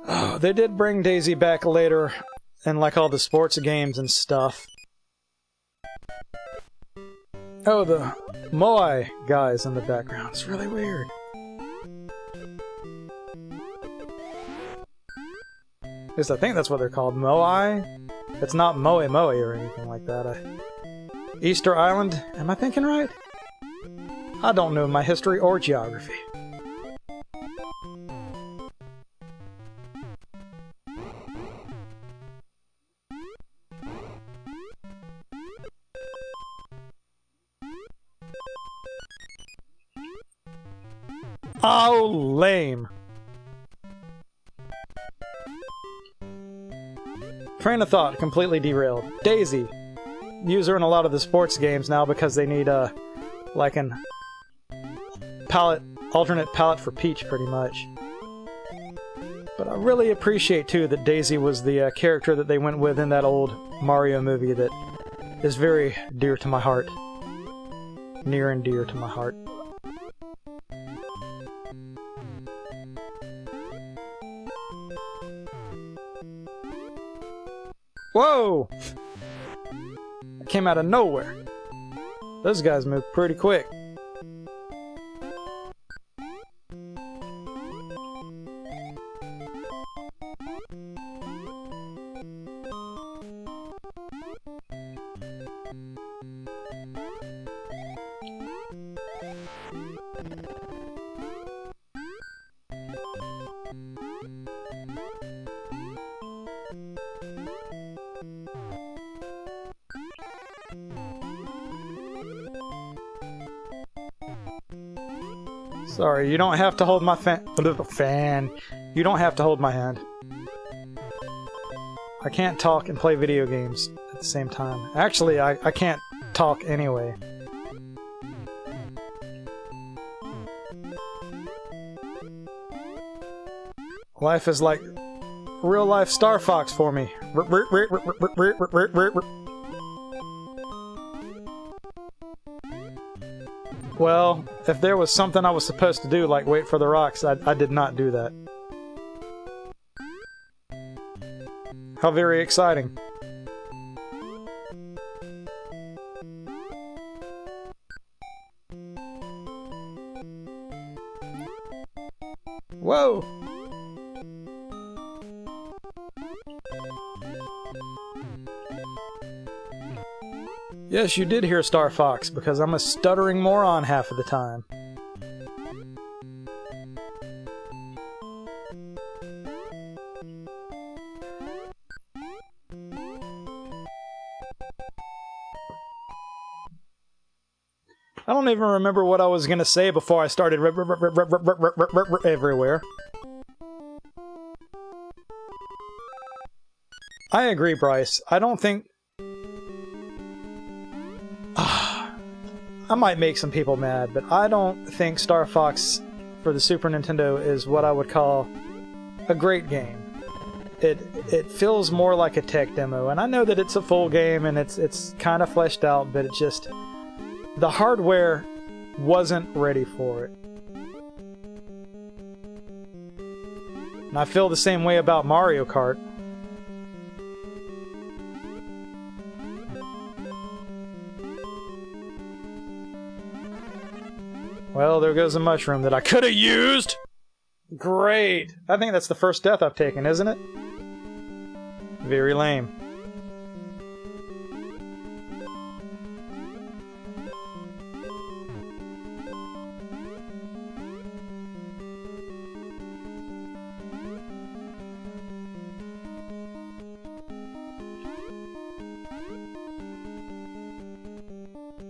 Oh, they did bring Daisy back later, and like all the sports games and stuff. Oh, the Moai guys in the background. It's really weird. At least I think that's what they're called. Moai? It's not Moe Moe or anything like that. Easter Island? Am I thinking right? I don't know my history or geography. Oh, lame. Train of thought completely derailed. Daisy. Use her in a lot of the sports games now because they need like an alternate palette for Peach, pretty much. But I really appreciate too that Daisy was the character that they went with in that old Mario movie that is very dear to my heart. Near and dear to my heart. Whoa! That came out of nowhere. Those guys move pretty quick. Sorry, you don't have to hold my fan. You don't have to hold my hand. I can't talk and play video games at the same time. Actually, I can't talk anyway. Life is like real-life Star Fox for me. Well, if there was something I was supposed to do, like wait for the rocks, I did not do that. How very exciting. Whoa! Yes, you did hear Star Fox, because I'm a stuttering moron half of the time. I don't even remember what I was gonna say before I started everywhere. I agree, Bryce. I don't think... I might make some people mad, but I don't think Star Fox for the Super Nintendo is what I would call a great game. It feels more like a tech demo, and I know that it's a full game and it's kind of fleshed out, but it just... the hardware wasn't ready for it. And I feel the same way about Mario Kart. Well, there goes a mushroom that I could have used! Great! I think that's the first death I've taken, isn't it? Very lame.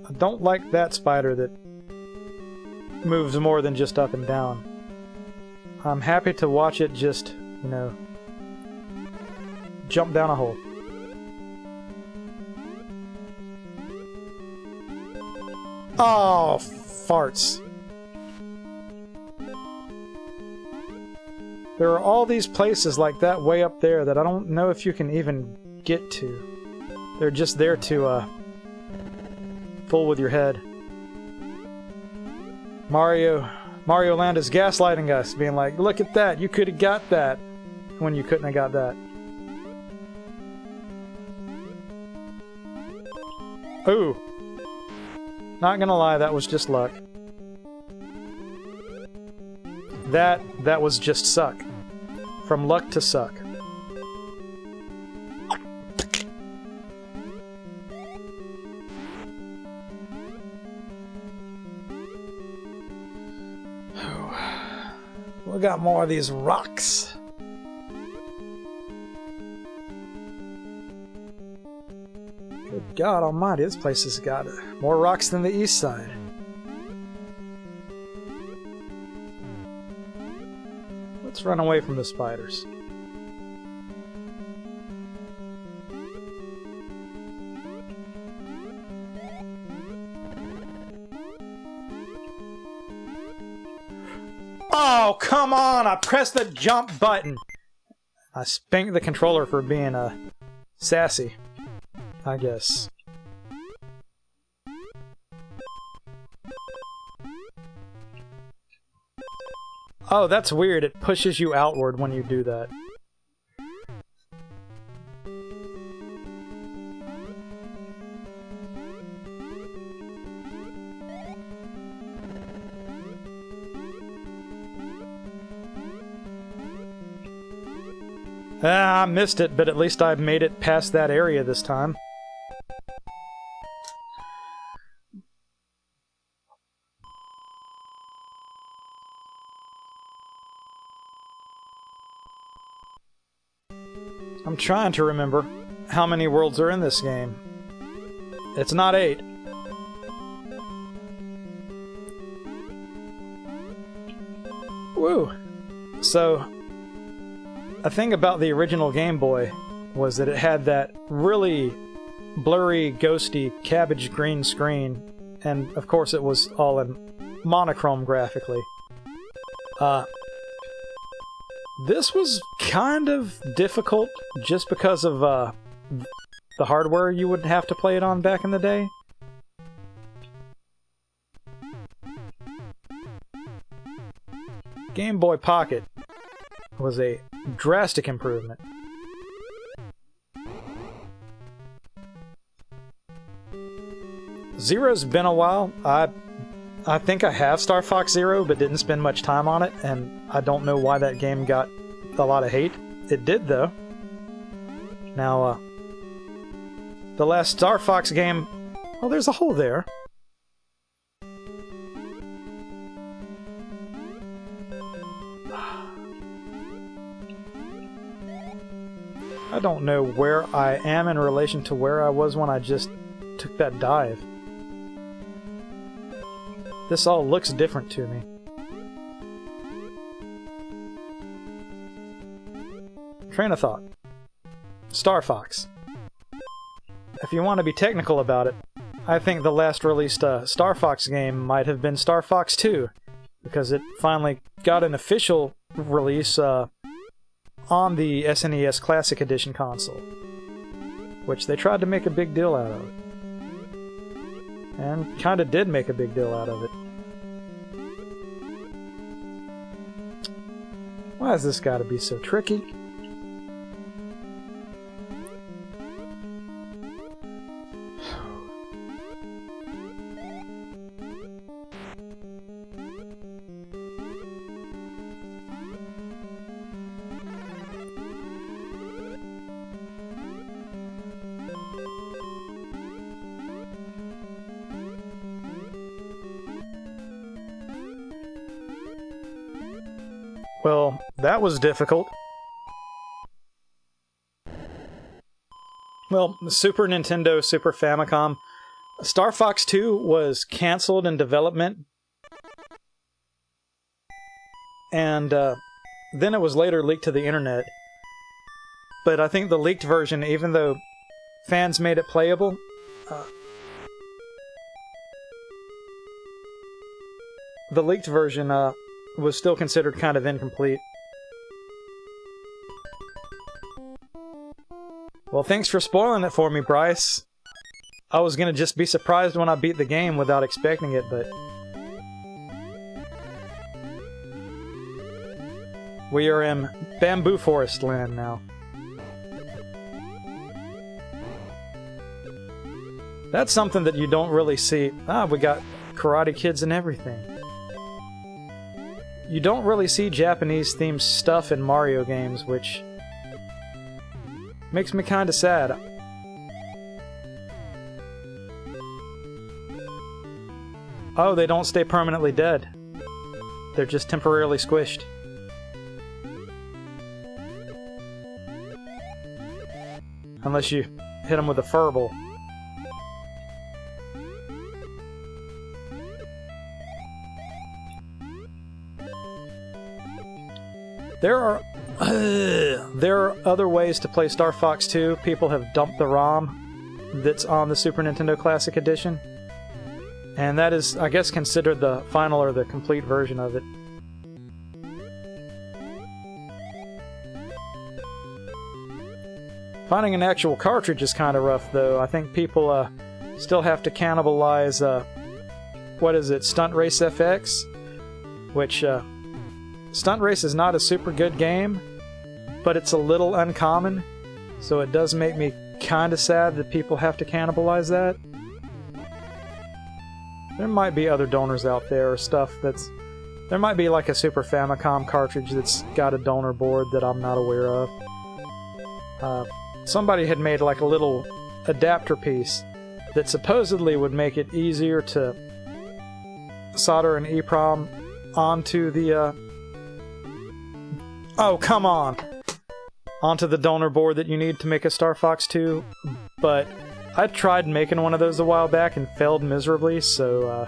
I don't like that spider that moves more than just up and down. I'm happy to watch it just, you know, jump down a hole. Oh, farts. There are all these places like that way up there that I don't know if you can even get to. They're just there to, fool with your head. Mario Land is gaslighting us, being like, look at that, you could have got that, when you couldn't have got that. Ooh. Not gonna lie, that was just luck. That was just suck. From luck to suck. We got more of these rocks. Good God almighty, this place has got more rocks than the east side. Let's run away from the spiders. Oh, come on! I pressed the jump button! I spanked the controller for being sassy, I guess. Oh, that's weird. It pushes you outward when you do that. I missed it, but at least I made it past that area this time. I'm trying to remember how many worlds are in this game. It's not 8. Woo! So, a thing about the original Game Boy was that it had that really blurry, ghosty, cabbage green screen, and of course it was all in monochrome graphically. This was kind of difficult just because of the hardware you would have to play it on back in the day. Game Boy Pocket was a drastic improvement. Zero's been a while. I think I have Star Fox Zero, but didn't spend much time on it, and I don't know why that game got a lot of hate. It did, though. Now, the last Star Fox game... Oh, there's a hole there. I don't know where I am in relation to where I was when I just took that dive. This all looks different to me. Train of thought. Star Fox. If you want to be technical about it, I think the last released Star Fox game might have been Star Fox 2, because it finally got an official release on the SNES Classic Edition console, which they tried to make a big deal out of. And kinda did make a big deal out of it. Why has this gotta be so tricky? Well, that was difficult. Well, Super Nintendo, Super Famicom. Star Fox 2 was cancelled in development. And then it was later leaked to the internet. But I think the leaked version, even though fans made it playable, the leaked version was still considered kind of incomplete. Well, thanks for spoiling it for me, Bryce. I was gonna just be surprised when I beat the game without expecting it, but... we are in Bamboo Forest land now. That's something that you don't really see. We got Karate Kids and everything. You don't really see Japanese-themed stuff in Mario games, which makes me kinda sad. Oh, they don't stay permanently dead. They're just temporarily squished. Unless you hit them with a furball. There are other ways to play Star Fox 2. People have dumped the ROM that's on the Super Nintendo Classic Edition. And that is, I guess, considered the final or the complete version of it. Finding an actual cartridge is kind of rough, though. I think people still have to cannibalize, what is it, Stunt Race FX? Which, Stunt Race is not a super good game, but it's a little uncommon, so it does make me kind of sad that people have to cannibalize that. There might be other donors out there or stuff that's... There might be like a Super Famicom cartridge that's got a donor board that I'm not aware of. Somebody had made like a little adapter piece that supposedly would make it easier to solder an EEPROM onto the... Oh, come on! Onto the donor board that you need to make a Star Fox 2, but I tried making one of those a while back and failed miserably, so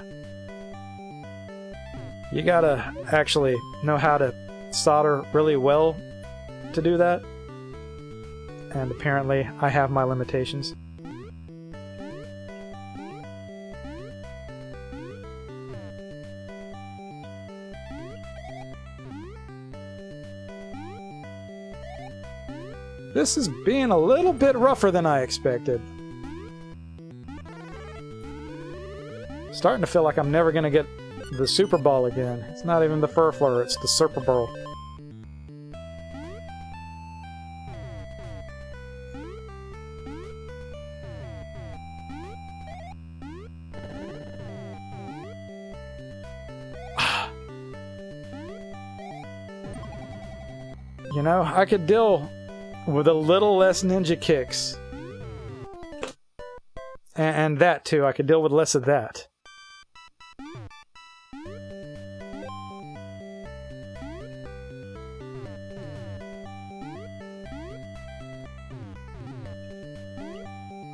you gotta actually know how to solder really well to do that, and apparently I have my limitations. This is being a little bit rougher than I expected. Starting to feel like I'm never gonna get the Super Ball again. It's not even the Furflur, it's the Super Ball. You know, I could deal with a little less ninja kicks. And that too, I could deal with less of that.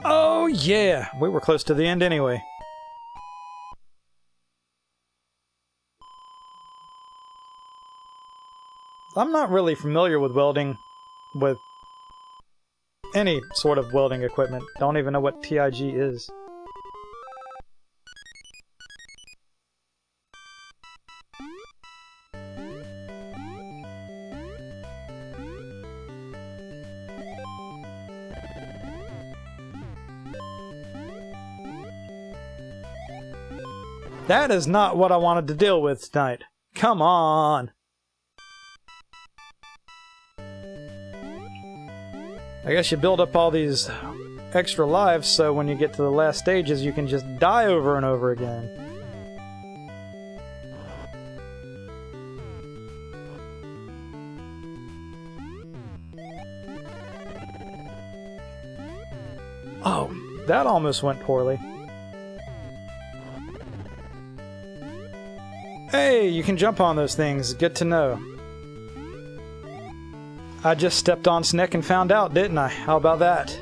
Oh yeah! We were close to the end anyway. I'm not really familiar with welding with any sort of welding equipment. Don't even know what TIG is. That is not what I wanted to deal with tonight. Come on! I guess you build up all these extra lives so when you get to the last stages you can just die over and over again. Oh, that almost went poorly. Hey, you can jump on those things. Good to know. I just stepped on Snick and found out, didn't I? How about that?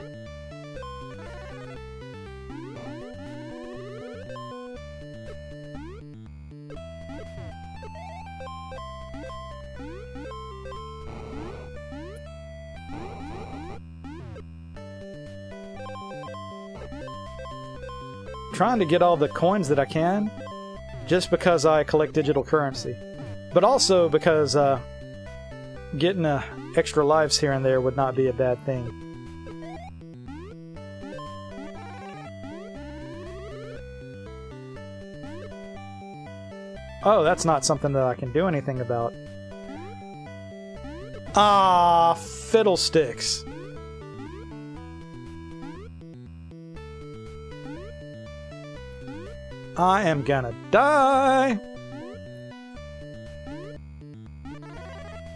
Trying to get all the coins that I can, just because I collect digital currency. But also because, getting extra lives here and there would not be a bad thing. Oh, that's not something that I can do anything about. Ah, fiddlesticks. I am gonna die.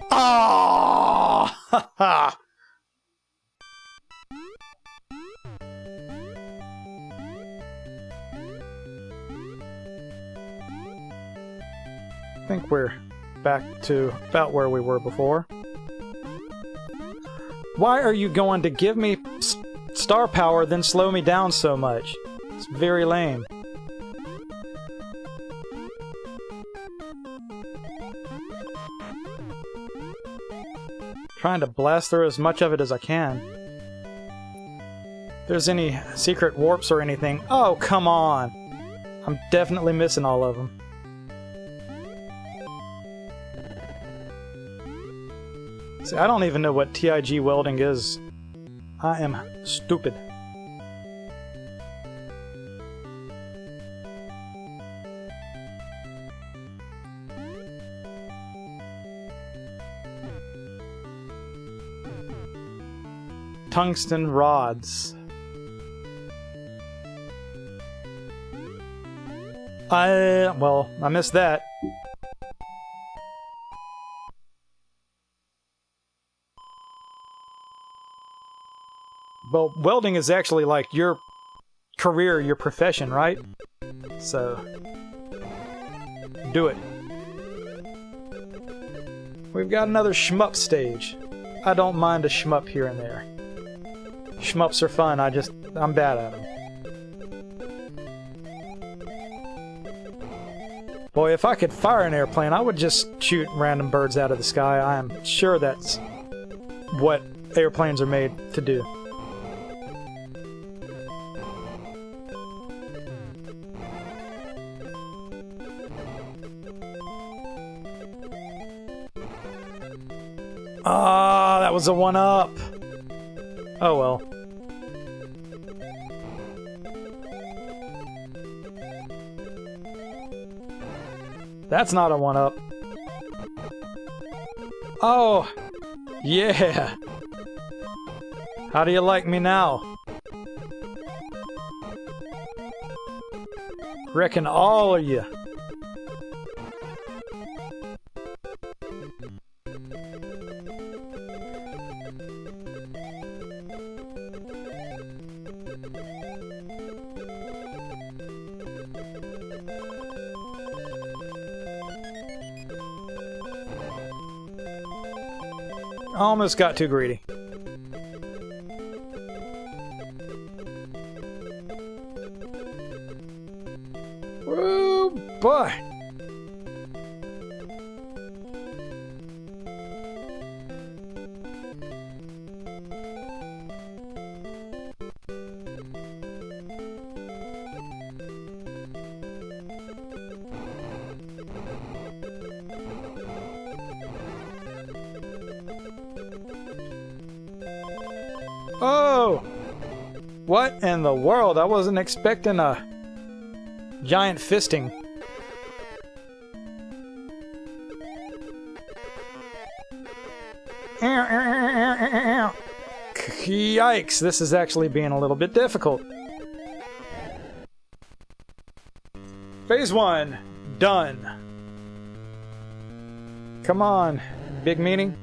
Oh! Ha ha! I think we're back to about where we were before. Why are you going to give me star power then slow me down so much? It's very lame. Trying to blast through as much of it as I can. If there's any secret warps or anything... Oh, come on! I'm definitely missing all of them. See, I don't even know what TIG welding is. I am stupid. Tungsten rods. Well, I missed that. Well, welding is actually like your career, your profession, right? So, do it. We've got another shmup stage. I don't mind a shmup here and there. Shmups are fun, I'm bad at them. Boy, if I could fire an airplane, I would just shoot random birds out of the sky. I am sure that's what airplanes are made to do. Ah, that was a one-up. Oh well. That's not a one-up. Oh, yeah. How do you like me now? Reckon all of you. Almost got too greedy. Woo, boy! Oh! What in the world? I wasn't expecting a giant fisting. Yikes, this is actually being a little bit difficult. Phase 1, done. Come on, big meaning.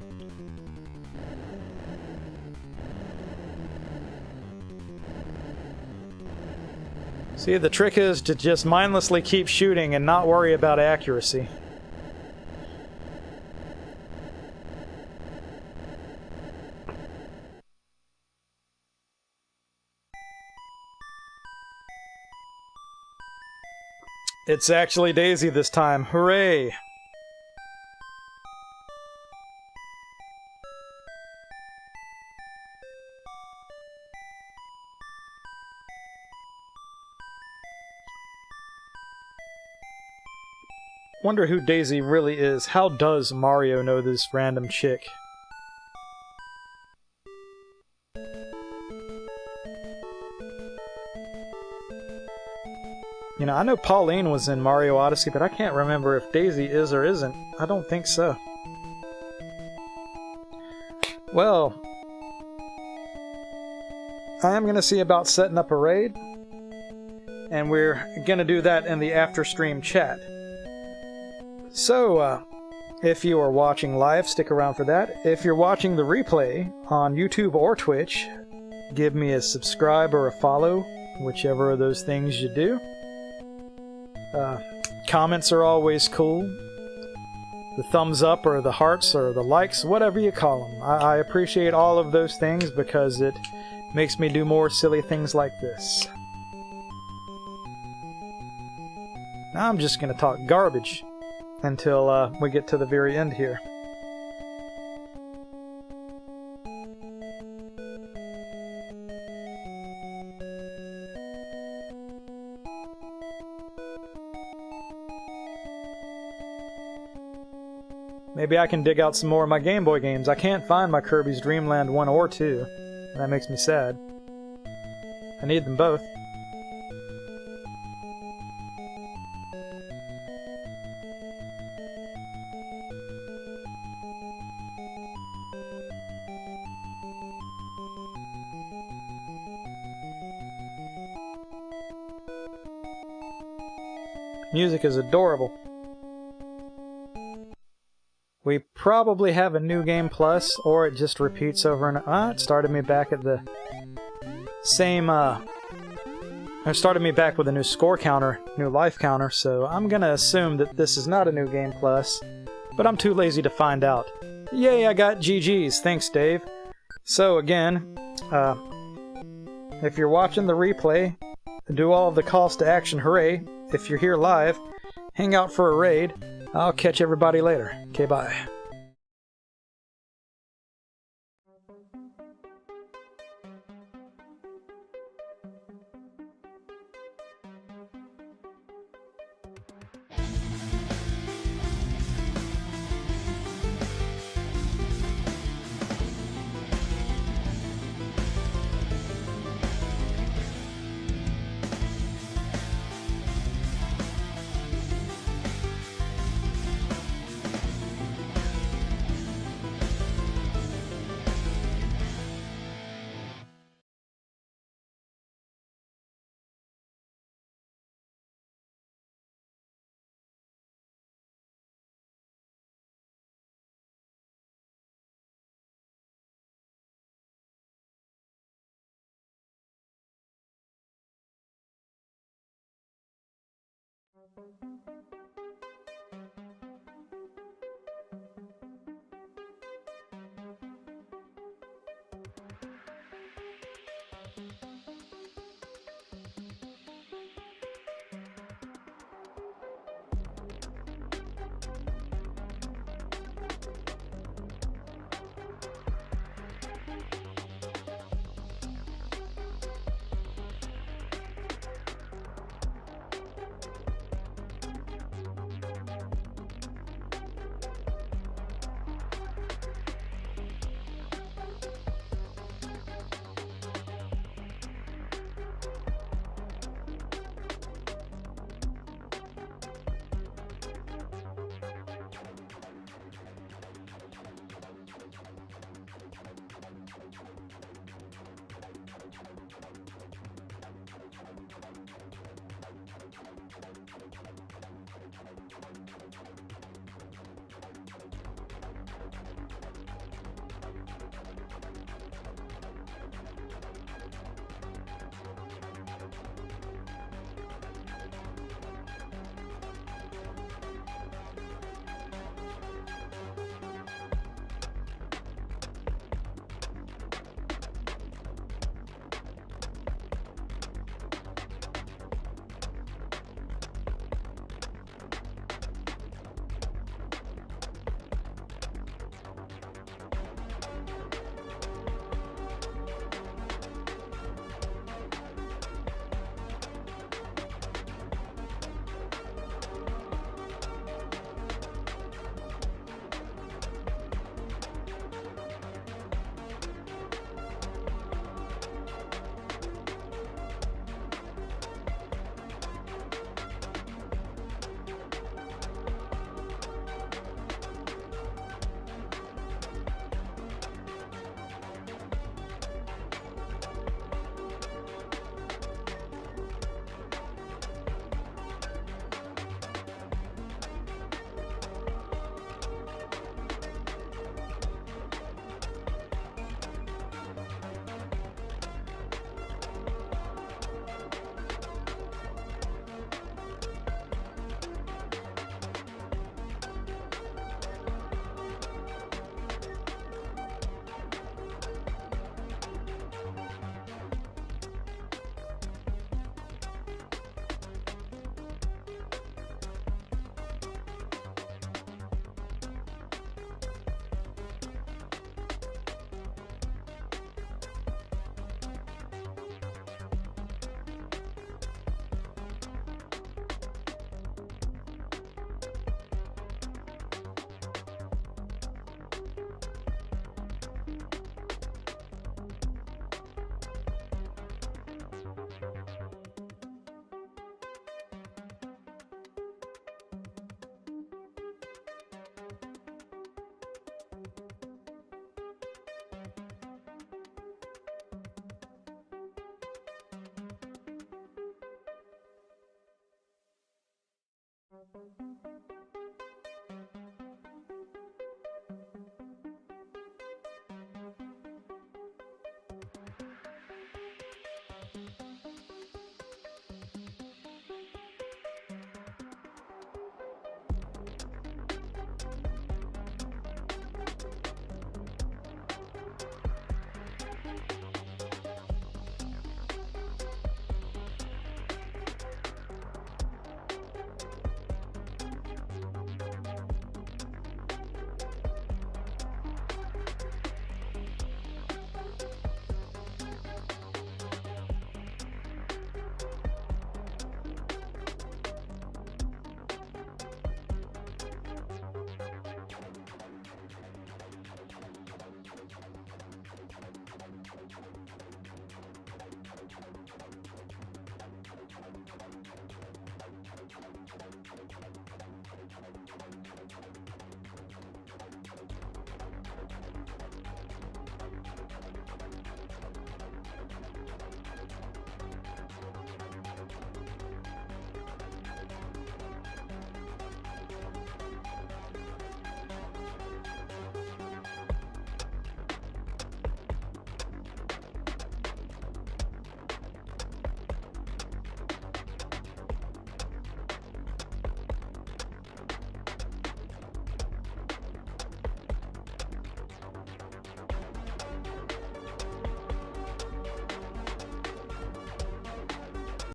See, the trick is to just mindlessly keep shooting and not worry about accuracy. It's actually Daisy this time. Hooray! Wonder who Daisy really is. How does Mario know this random chick? You know, I know Pauline was in Mario Odyssey, but I can't remember if Daisy is or isn't. I don't think so. Well, I am going to see about setting up a raid, and we're going to do that in the after-stream chat. So, if you are watching live, stick around for that. If you're watching the replay on YouTube or Twitch, give me a subscribe or a follow, whichever of those things you do. Comments are always cool. The thumbs up or the hearts or the likes, whatever you call them. I appreciate all of those things because it makes me do more silly things like this. Now I'm just gonna talk garbage until we get to the very end here. Maybe I can dig out some more of my Game Boy games. I can't find my Kirby's Dream Land 1 or 2. And that makes me sad. I need them both. Music is adorable. We probably have a new game plus, or it just repeats over and it started me back at the same it started me back with a new score counter, new life counter, so I'm gonna assume that this is not a new game plus, but I'm too lazy to find out. Yay, I got GG's, thanks Dave. So again, if you're watching the replay, do all of the calls to action, hooray. If you're here live, hang out for a raid. I'll catch everybody later. Okay, bye.